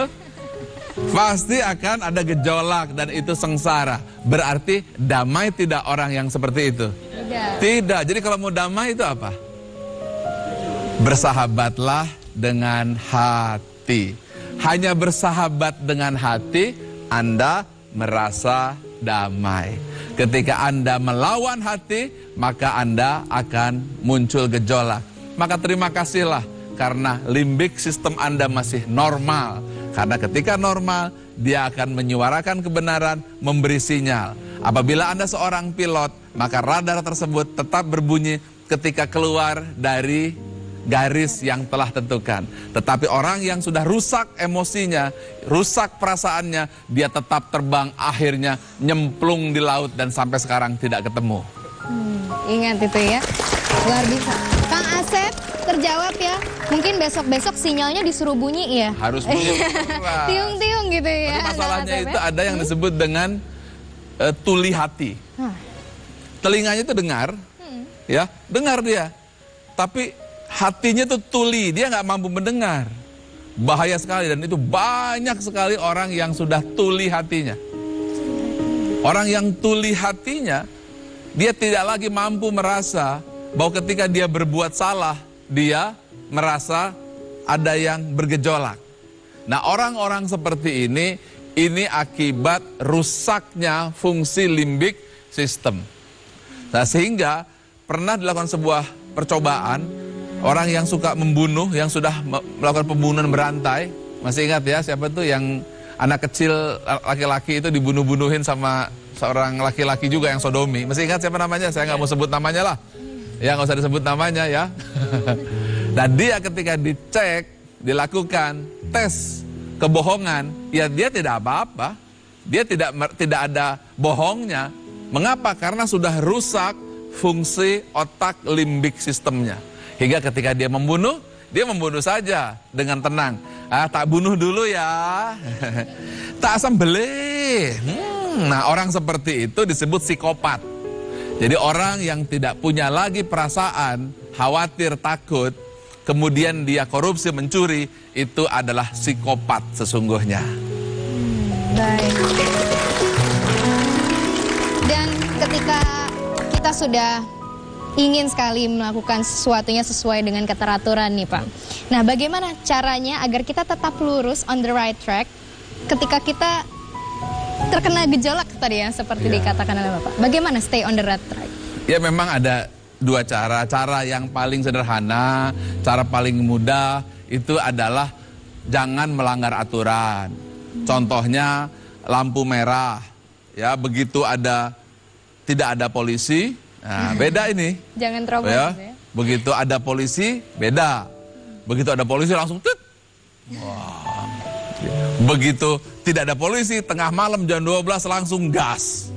pasti akan ada gejolak dan itu sengsara. Berarti damai tidak orang yang seperti itu? Tidak. Jadi kalau mau damai itu apa? Bersahabatlah dengan hati. Hanya bersahabat dengan hati, Anda merasa damai. Ketika Anda melawan hati, maka Anda akan muncul gejolak. Maka terima kasihlah karena limbik sistem Anda masih normal. Karena ketika normal, dia akan menyuarakan kebenaran, memberi sinyal. Apabila Anda seorang pilot, maka radar tersebut tetap berbunyi ketika keluar dari garis yang telah tentukan. Tetapi orang yang sudah rusak emosinya, rusak perasaannya, dia tetap terbang, akhirnya nyemplung di laut dan sampai sekarang tidak ketemu. Ingat itu ya, luar biasa. Kang Asep, terjawab ya. Mungkin besok-besok sinyalnya disuruh bunyi ya. Harus bunyi. Tiung-tiung gitu ya. Tapi masalahnya itu ada yang disebut dengan tuli hati. Telinganya itu dengar, ya, dengar dia. Tapi hatinya itu tuli, dia nggak mampu mendengar. Bahaya sekali dan itu banyak sekali orang yang sudah tuli hatinya. Orang yang tuli hatinya, dia tidak lagi mampu merasa bahwa ketika dia berbuat salah, dia merasa ada yang bergejolak. Nah orang-orang seperti ini akibat rusaknya fungsi limbik sistem. Nah sehingga pernah dilakukan sebuah percobaan, orang yang suka membunuh, yang sudah melakukan pembunuhan berantai. Masih ingat ya siapa tuh yang anak kecil laki-laki itu dibunuh-bunuhin sama seorang laki-laki juga yang sodomi. Masih ingat siapa namanya? Saya nggak mau sebut namanya lah. Ya nggak usah disebut namanya ya. Nah dia ketika dicek, dilakukan tes kebohongan, ya dia tidak apa-apa. Dia tidak ada bohongnya. Mengapa? Karena sudah rusak fungsi otak limbik sistemnya. Hingga ketika dia membunuh saja dengan tenang. Tak bunuh dulu ya. Tak sembelih. Nah orang seperti itu disebut psikopat. Jadi orang yang tidak punya lagi perasaan, khawatir, takut, kemudian dia korupsi, mencuri, itu adalah psikopat sesungguhnya. Baik. kita sudah ingin sekali melakukan sesuatunya sesuai dengan keteraturan nih Pak. Nah, bagaimana caranya agar kita tetap lurus on the right track ketika kita terkena gejolak tadi ya, seperti dikatakan oleh Bapak. Bagaimana stay on the right track? Ya memang ada dua cara. Cara yang paling sederhana, cara paling mudah itu adalah jangan melanggar aturan. Contohnya lampu merah, ya begitu tidak ada polisi, nah beda ini. Jangan terobos ya. Ya. Begitu ada polisi, beda. Begitu ada polisi langsung tit. Wah. Begitu tidak ada polisi, tengah malam jam 12 langsung gas.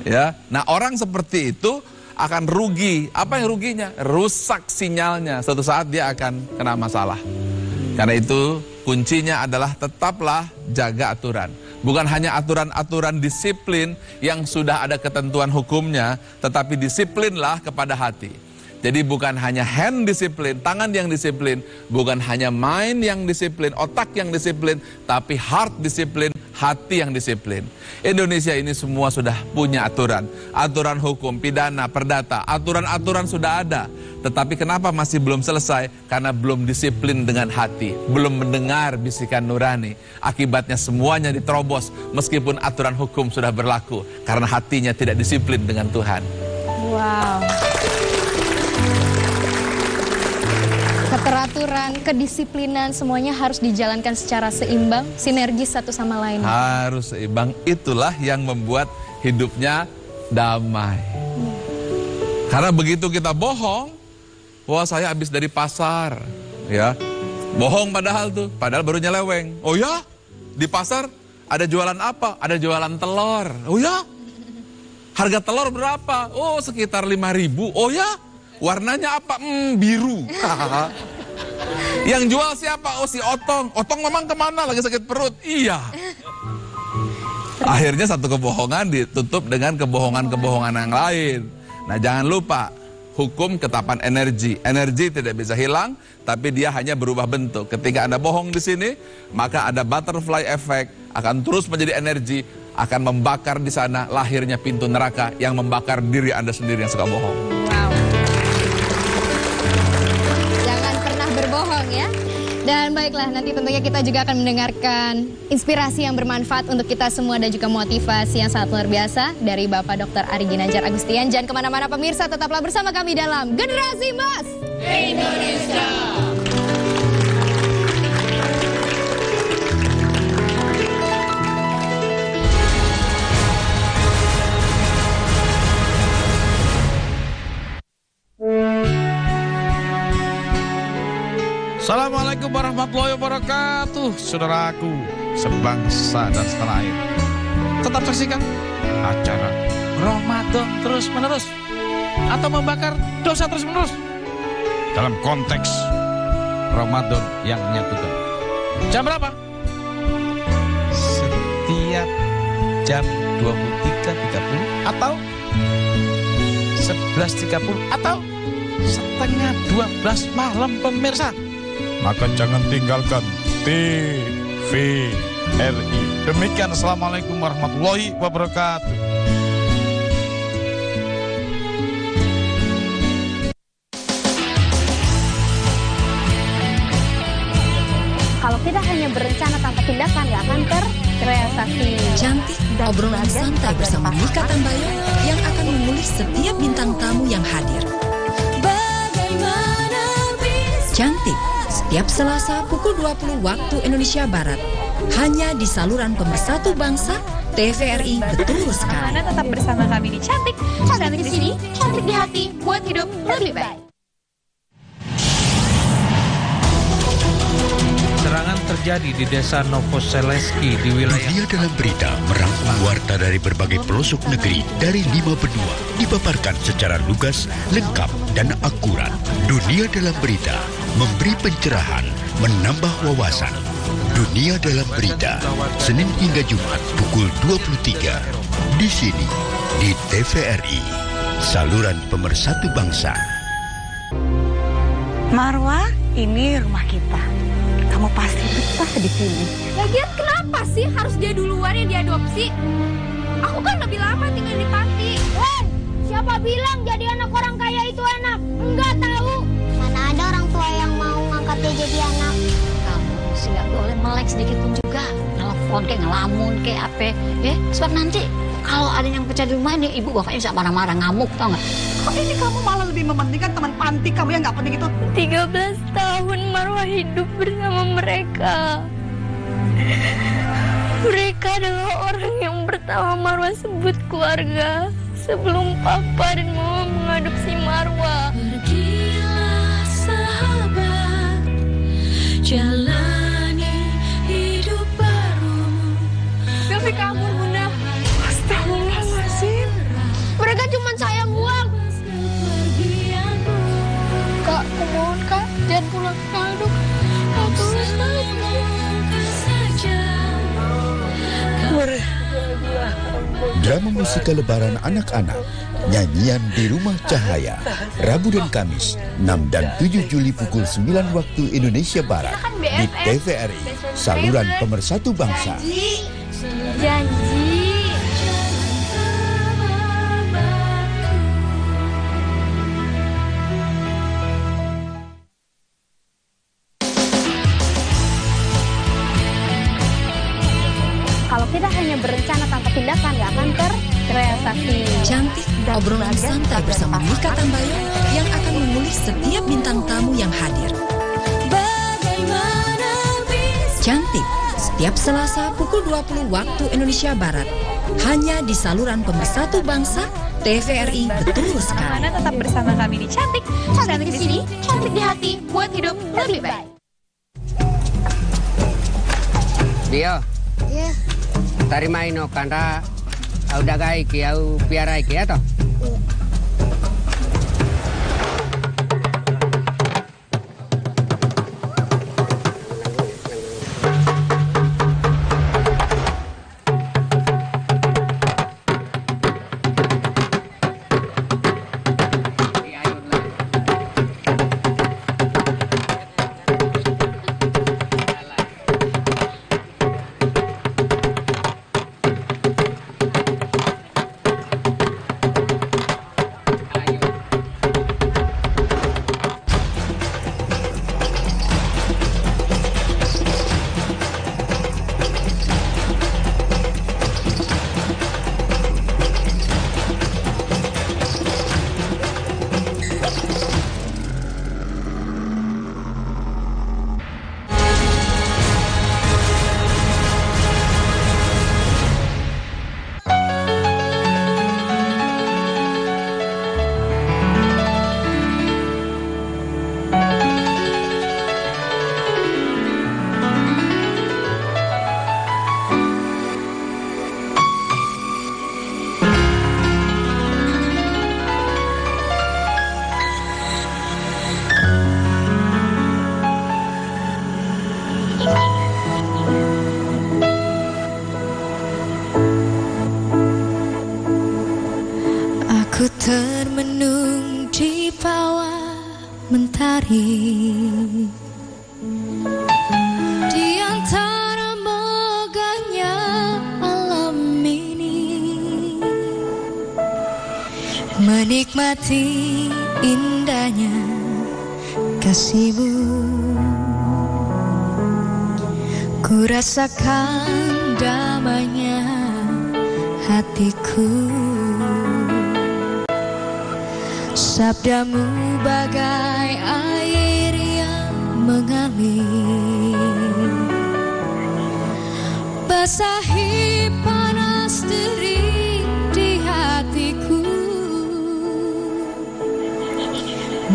Ya, nah orang seperti itu akan rugi. Apa yang ruginya? Rusak sinyalnya. Suatu saat dia akan kena masalah. Karena itu kuncinya adalah tetaplah jaga aturan. Bukan hanya aturan-aturan disiplin yang sudah ada ketentuan hukumnya, tetapi disiplinlah kepada hati. Jadi bukan hanya hand disiplin, tangan yang disiplin, bukan hanya mind yang disiplin, otak yang disiplin, tapi heart disiplin, hati yang disiplin. Indonesia ini semua sudah punya aturan. Aturan hukum, pidana, perdata, aturan-aturan sudah ada. Tetapi kenapa masih belum selesai? Karena belum disiplin dengan hati, belum mendengar bisikan nurani. Akibatnya semuanya diterobos meskipun aturan hukum sudah berlaku. Karena hatinya tidak disiplin dengan Tuhan. Wow. Keteraturan, kedisiplinan, semuanya harus dijalankan secara seimbang, sinergis satu sama lain. Harus seimbang, itulah yang membuat hidupnya damai. Karena begitu kita bohong, wah saya habis dari pasar, ya bohong padahal baru nyeleweng. Oh ya, di pasar ada jualan apa? Ada jualan telur. Oh ya, harga telur berapa? Oh sekitar 5.000. Oh ya, warnanya apa? Biru. Yang jual siapa? Oh si Otong. Otong memang kemana? Lagi sakit perut. Iya. Akhirnya satu kebohongan ditutup dengan kebohongan-kebohongan yang lain. Nah jangan lupa, hukum ketapan energi. Energi tidak bisa hilang, tapi dia hanya berubah bentuk. Ketika Anda bohong di sini, maka ada butterfly effect, akan terus menjadi energi, akan membakar di sana, lahirnya pintu neraka yang membakar diri Anda sendiri yang suka bohong. Wow. Jangan pernah berbohong ya. Dan baiklah, nanti tentunya kita juga akan mendengarkan inspirasi yang bermanfaat untuk kita semua dan juga motivasi yang sangat luar biasa dari Bapak Dr. Ari Ginanjar Agustian. Jangan kemana-mana pemirsa, tetaplah bersama kami dalam Generasi Emas Indonesia. Assalamualaikum warahmatullahi wabarakatuh, saudaraku sebangsa dan setanah air. Tetap saksikan acara Ramadan terus menerus atau membakar dosa terus menerus dalam konteks Ramadan yang menyatukan. Jam berapa? Setiap jam 23.30 atau 11.30 atau setengah 12 malam pemirsa. Maka jangan tinggalkan TVRI. Demikian, assalamualaikum warahmatullahi wabarakatuh. Kalau kita hanya berencana tanpa tindakan, nggak akan terrealisasi. Cantik, obrolan santai bersama Mika Tambayong yang akan mengulik setiap bintang tamu yang hadir. Cantik, setiap Selasa pukul 20 waktu Indonesia Barat. Hanya di saluran Pemersatu Bangsa, TVRI. Betul sekali. Anda tetap bersama kami di Cantik. Cantik di sini, cantik di hati, buat hidup lebih baik. Serangan terjadi di desa Novoseleski di wilayah Dunia Dalam Berita merangkum warta dari berbagai pelosok negeri dari 5 benua dipaparkan secara lugas, lengkap, dan akurat. Dunia Dalam Berita memberi pencerahan, menambah wawasan. Dunia Dalam Berita, Senin hingga Jumat pukul 23. Di sini, di TVRI, saluran Pemersatu Bangsa. Marwah, ini rumah kita. Kamu pasti betah di sini. Lagian kenapa sih harus dia duluan yang diadopsi? Aku kan lebih lama tinggal di panti. Siapa bilang jadi anak orang kaya itu enak? Enggak tahu. Mana ada orang tua yang mau ngangkat dia jadi anak. Kamu sih nggak boleh melek sedikit pun juga. Telepon kayak ngelamun kayak apa. Sebab nanti kalau ada yang pecah di rumah ini, ibu bapaknya bisa marah-marah, ngamuk, tau nggak? Kok ini kamu malah lebih mementingkan teman panti kamu yang nggak penting itu? 13 tahun Marwah hidup bersama mereka. Mereka adalah orang yang pertama Marwah sebut keluarga sebelum papa dan mama mengadopsi Marwah. Pergilah sahabat, jalani hidup barumu. Tapi kabur, Bunda. Astagfirullahaladzim. Mereka cuma sayang uang. Kak, aku mohon Kak, jangan pulang ke Alduk. Kak, tulus banget. Drama musikal lebaran anak-anak, nyanyian di Rumah Cahaya, Rabu dan Kamis, 6 dan 7 Juli pukul 9 waktu Indonesia Barat, di TVRI, saluran pemersatu bangsa. Janji. Kalau kita hanya berencana tanpa tindakan, nggak akan terrealisasi. Cantik, obrolan santai bersama Mika Tambayong yang akan mengulik setiap bintang tamu yang hadir. Cantik, setiap Selasa pukul 20 waktu Indonesia Barat. Hanya di saluran pemersatu bangsa, TVRI. Betul sekali. Mana tetap bersama kami di Cantik. Cantik di sini, cantik di hati, buat hidup lebih baik. Dia. Iya. Tarima ino kanda au dagai ki au piarai ki ato. Ku termenung di bawah mentari, di antara megahnya alam ini, menikmati indahnya kasihmu. Ku rasakan damainya hatiku. Sabdamu bagai air yang mengalir, basahi panas terik di hatiku,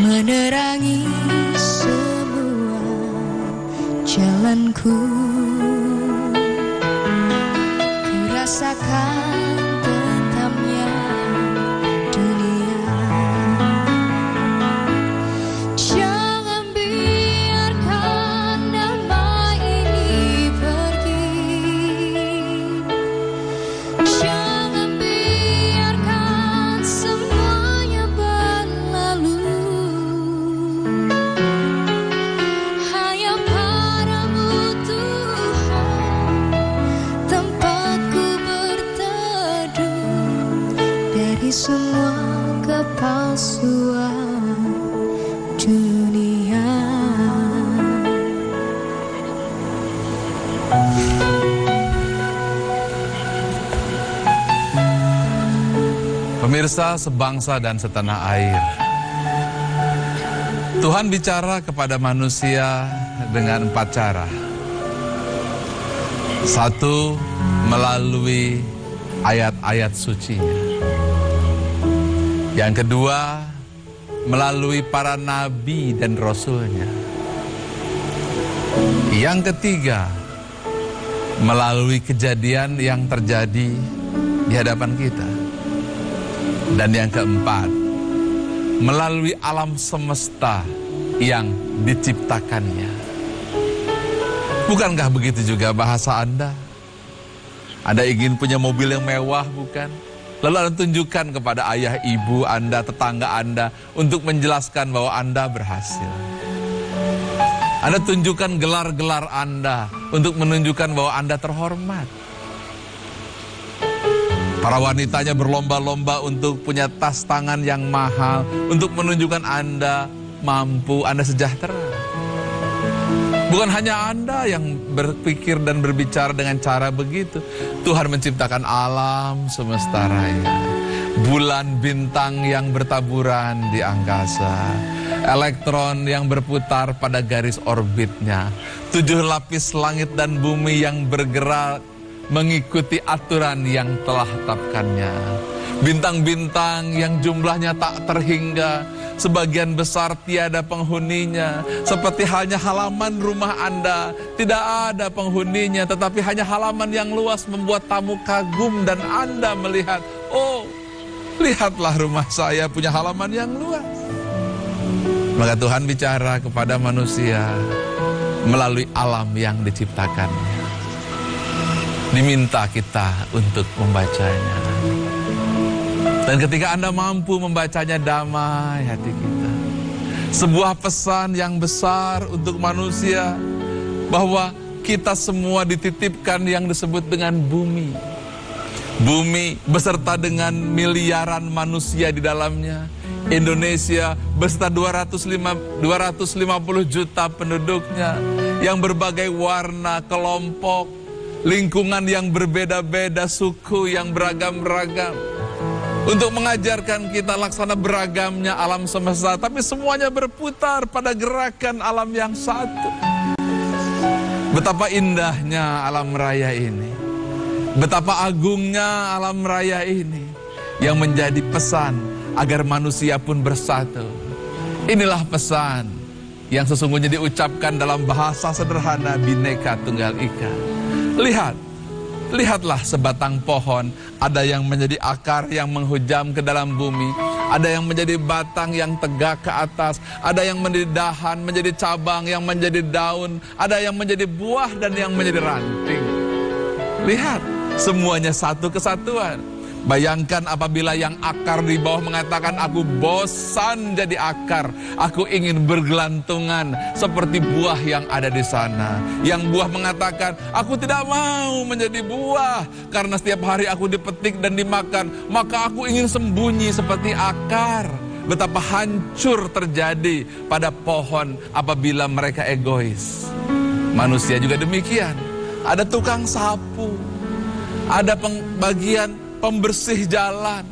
menerangi semua jalanku. Ku rasakan tentamnya dunia. Jangan biarkan damai ini pergi. Jangan biarkan semuanya berlalu. Hanya padamu Tuhan kepalsuan dunia. Pemirsa sebangsa dan setanah air, Tuhan bicara kepada manusia dengan 4 cara. 1, melalui ayat-ayat sucinya. Yang kedua, melalui para nabi dan rasulnya. Yang ketiga, melalui kejadian yang terjadi di hadapan kita. Dan yang keempat, melalui alam semesta yang diciptakannya. Bukankah begitu juga bahasa Anda? Anda ingin punya mobil yang mewah, bukan? Lalu Anda tunjukkan kepada ayah, ibu Anda, tetangga Anda untuk menjelaskan bahwa Anda berhasil. Anda tunjukkan gelar-gelar Anda untuk menunjukkan bahwa Anda terhormat. Para wanitanya berlomba-lomba untuk punya tas tangan yang mahal, untuk menunjukkan Anda mampu, Anda sejahtera. Bukan hanya Anda yang berpikir dan berbicara dengan cara begitu. Tuhan menciptakan alam semesta raya. Bulan bintang yang bertaburan di angkasa. Elektron yang berputar pada garis orbitnya. 7 lapis langit dan bumi yang bergerak mengikuti aturan yang telah tetapkannya. Bintang-bintang yang jumlahnya tak terhingga, sebagian besar tiada penghuninya. Seperti halnya halaman rumah Anda, tidak ada penghuninya, tetapi hanya halaman yang luas membuat tamu kagum dan Anda melihat, oh, lihatlah rumah saya punya halaman yang luas. Maka Tuhan bicara kepada manusia melalui alam yang diciptakannya. Diminta kita untuk membacanya. Dan ketika Anda mampu membacanya, damai hati kita. Sebuah pesan yang besar untuk manusia, bahwa kita semua dititipkan yang disebut dengan bumi. Bumi beserta dengan miliaran manusia di dalamnya. Indonesia beserta 250 juta penduduknya, yang berbagai warna, kelompok, lingkungan yang berbeda-beda, suku yang beragam-ragam. Untuk mengajarkan kita laksana beragamnya alam semesta, tapi semuanya berputar pada gerakan alam yang satu. Betapa indahnya alam raya ini. Betapa agungnya alam raya ini, yang menjadi pesan agar manusia pun bersatu. Inilah pesan yang sesungguhnya diucapkan dalam bahasa sederhana Bhinneka Tunggal Ika. Lihatlah sebatang pohon, ada yang menjadi akar yang menghujam ke dalam bumi, ada yang menjadi batang yang tegak ke atas, ada yang menjadi dahan, menjadi cabang, yang menjadi daun, ada yang menjadi buah dan yang menjadi ranting. Lihat, semuanya satu kesatuan. Bayangkan apabila yang akar di bawah mengatakan, aku bosan jadi akar, aku ingin bergelantungan seperti buah yang ada di sana. Yang buah mengatakan, aku tidak mau menjadi buah, karena setiap hari aku dipetik dan dimakan, maka aku ingin sembunyi seperti akar. Betapa hancur terjadi pada pohon apabila mereka egois. Manusia juga demikian. Ada tukang sapu, ada bagian pembersih jalan,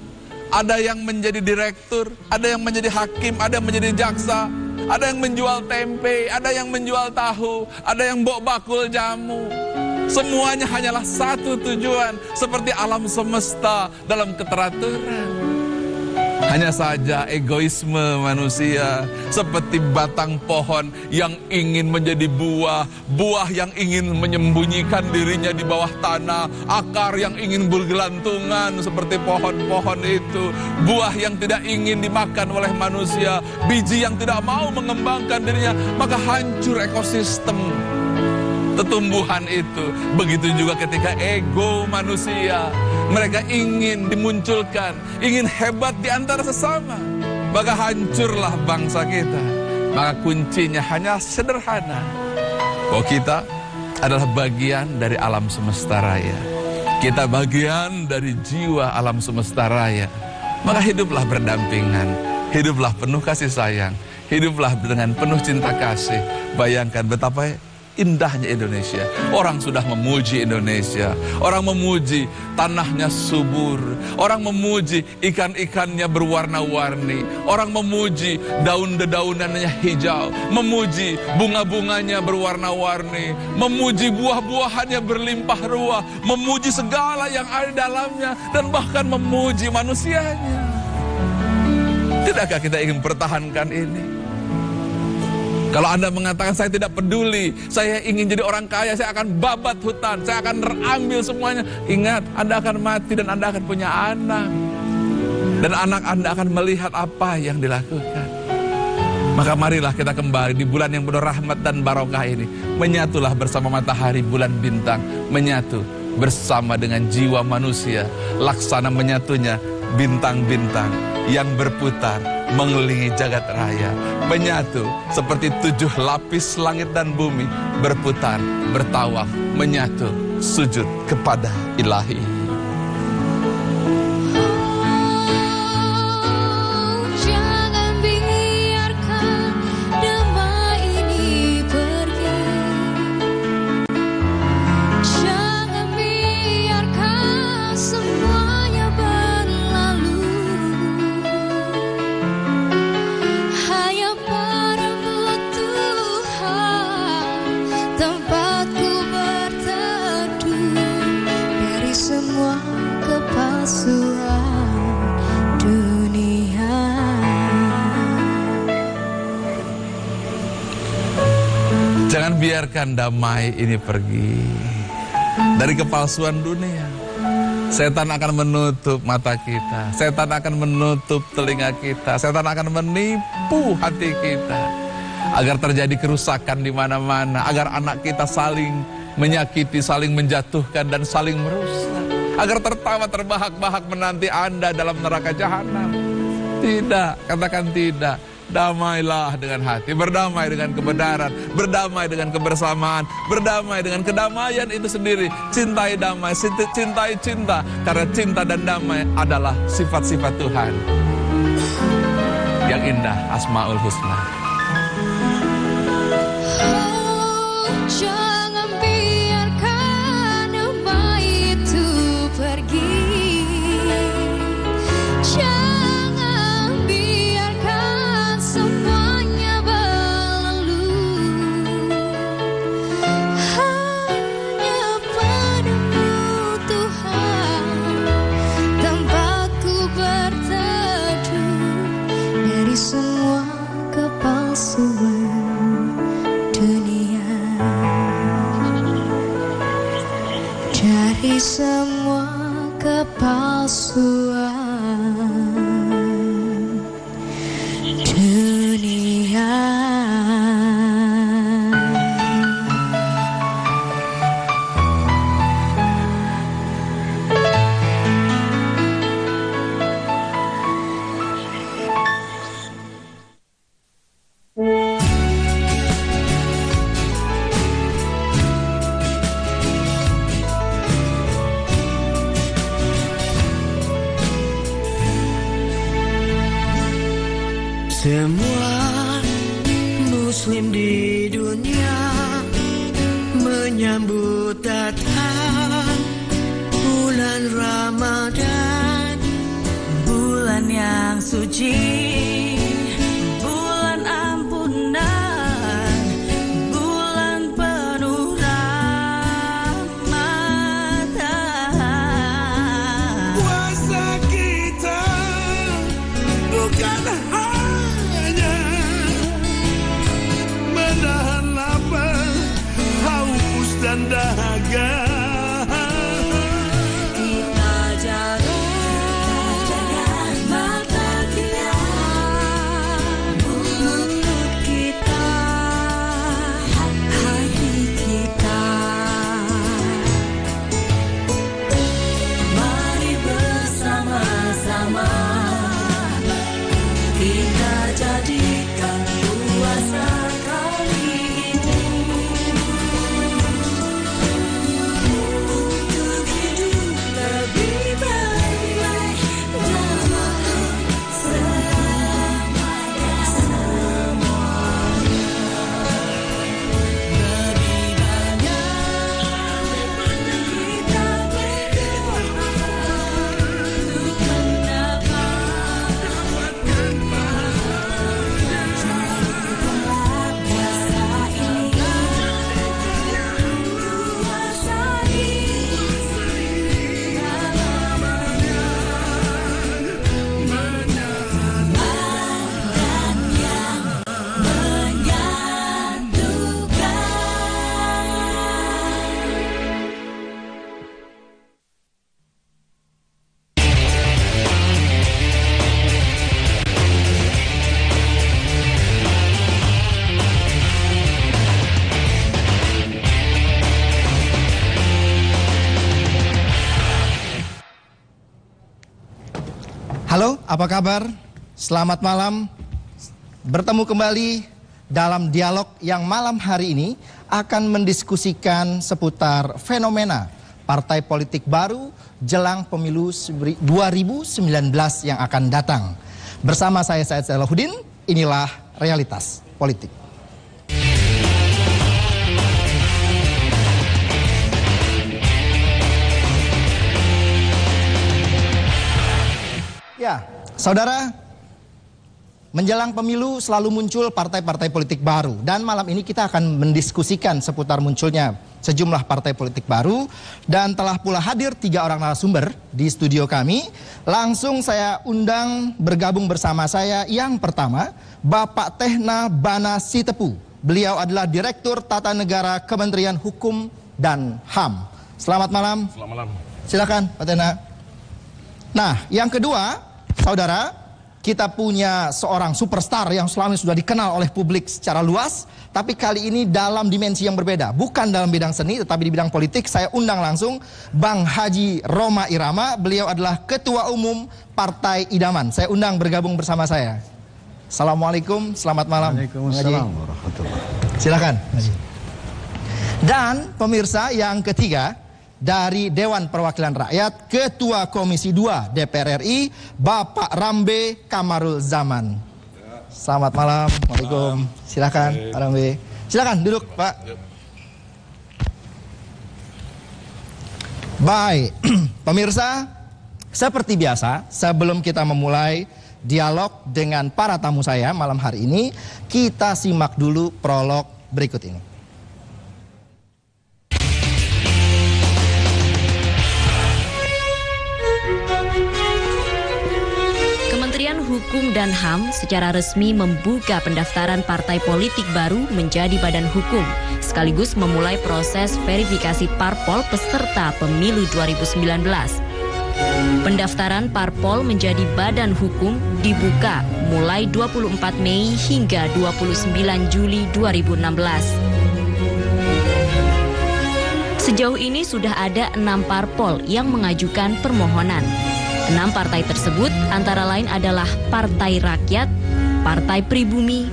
ada yang menjadi direktur, ada yang menjadi hakim, ada yang menjadi jaksa, ada yang menjual tempe, ada yang menjual tahu, ada yang bawa bakul jamu. Semuanya hanyalah satu tujuan, seperti alam semesta dalam keteraturan. Hanya saja egoisme manusia seperti batang pohon yang ingin menjadi buah, buah yang ingin menyembunyikan dirinya di bawah tanah, akar yang ingin bergelantungan seperti pohon-pohon itu, buah yang tidak ingin dimakan oleh manusia, biji yang tidak mau mengembangkan dirinya, maka hancur ekosistem tumbuhan itu. Begitu juga ketika ego manusia, mereka ingin dimunculkan, ingin hebat di antara sesama, maka hancurlah bangsa kita. Maka kuncinya hanya sederhana, bahwa kita adalah bagian dari alam semesta raya. Kita bagian dari jiwa alam semesta raya. Maka hiduplah berdampingan, Hiduplah penuh kasih sayang, hiduplah dengan penuh cinta kasih. Bayangkan betapa indahnya Indonesia. Orang sudah memuji Indonesia, orang memuji tanahnya subur, orang memuji ikan-ikannya berwarna-warni, orang memuji daun-dedaunannya hijau, memuji bunga-bunganya berwarna-warni, memuji buah-buahannya berlimpah ruah, memuji segala yang ada di dalamnya, dan bahkan memuji manusianya. Tidakkah kita ingin pertahankan ini? Kalau Anda mengatakan saya tidak peduli, saya ingin jadi orang kaya, saya akan babat hutan, saya akan ambil semuanya. Ingat, Anda akan mati dan Anda akan punya anak. Dan anak Anda akan melihat apa yang dilakukan. Maka marilah kita kembali di bulan yang penuh rahmat dan barokah ini. Menyatulah bersama matahari, bulan, bintang. Menyatu bersama dengan jiwa manusia. Laksana menyatunya bintang-bintang yang berputar mengelilingi jagat raya, menyatu seperti 7 lapis langit dan bumi, berputar, bertawaf, menyatu, sujud kepada Ilahi. Jangan biarkan damai ini pergi. Jangan biarkan semuanya berlalu. Hanya padamu Tuhan tempatku berteduh dari semua kepalsuan dunia. Jangan biarkan damai ini pergi dari kepalsuan dunia. Setan akan menutup mata kita, setan akan menutup telinga kita, setan akan menipu hati kita agar terjadi kerusakan di mana-mana, agar anak kita saling menyakiti, saling menjatuhkan dan saling merusak, agar tertawa terbahak-bahak menanti Anda dalam neraka jahanam. Tidak, katakan tidak. Damailah dengan hati, berdamai dengan kebenaran, berdamai dengan kebersamaan, berdamai dengan kedamaian itu sendiri. Cintai damai, cintai cinta, karena cinta dan damai adalah sifat-sifat Tuhan yang indah, Asmaul Husna. Jangan biarkan damai itu pergi. Jangan biarkan semuanya berlalu. Hanya padamu Tuhan tempatku berteduh dari semua kepalsuan dunia, dari semua kepalsuan dunia. Semua muslim di dunia menyambut datang bulan Ramadan, bulan yang suci, bulan ampunan, bulan penuh rahmatan. Puasa kita bukan hanya menahan lapar, haus dan dahaga. Kita jaga mata kita apa kabar? Selamat malam. Bertemu kembali dalam dialog yang malam hari ini akan mendiskusikan seputar fenomena partai politik baru jelang pemilu 2019 yang akan datang. Bersama saya Said Salahuddin, inilah Realitas Politik. Ya, saudara, menjelang pemilu selalu muncul partai-partai politik baru. Dan malam ini kita akan mendiskusikan seputar munculnya sejumlah partai politik baru. Dan telah pula hadir 3 orang narasumber di studio kami. Langsung saya undang bergabung bersama saya. Yang pertama, Bapak Tehna Bana Sitepu. Beliau adalah Direktur Tata Negara Kementerian Hukum dan HAM. Selamat malam. Selamat malam. Silakan, Pak Tehna. Nah, yang kedua, saudara, kita punya seorang superstar yang selama ini sudah dikenal oleh publik secara luas, tapi kali ini dalam dimensi yang berbeda. Bukan dalam bidang seni, tetapi di bidang politik. Saya undang langsung Bang Haji Roma Irama. Beliau adalah Ketua Umum Partai Idaman. Saya undang bergabung bersama saya. Assalamualaikum, selamat malam. Waalaikumsalam warahmatullahi wabarakatuh. Silakan. Dan pemirsa yang ketiga, dari Dewan Perwakilan Rakyat, Ketua Komisi 2 DPR RI, Bapak Rambe Kamarul Zaman. Selamat malam. Waalaikumsalam. Silakan, Pak Rambe. Silakan duduk, Pak. Baik, pemirsa, seperti biasa, sebelum kita memulai dialog dengan para tamu saya malam hari ini, kita simak dulu prolog berikut ini. Kementerian Hukum dan HAM secara resmi membuka pendaftaran partai politik baru menjadi badan hukum, sekaligus memulai proses verifikasi parpol peserta pemilu 2019. Pendaftaran parpol menjadi badan hukum dibuka mulai 24 Mei hingga 29 Juli 2016. Sejauh ini sudah ada 6 parpol yang mengajukan permohonan. 6 partai tersebut antara lain adalah Partai Rakyat, Partai Pribumi,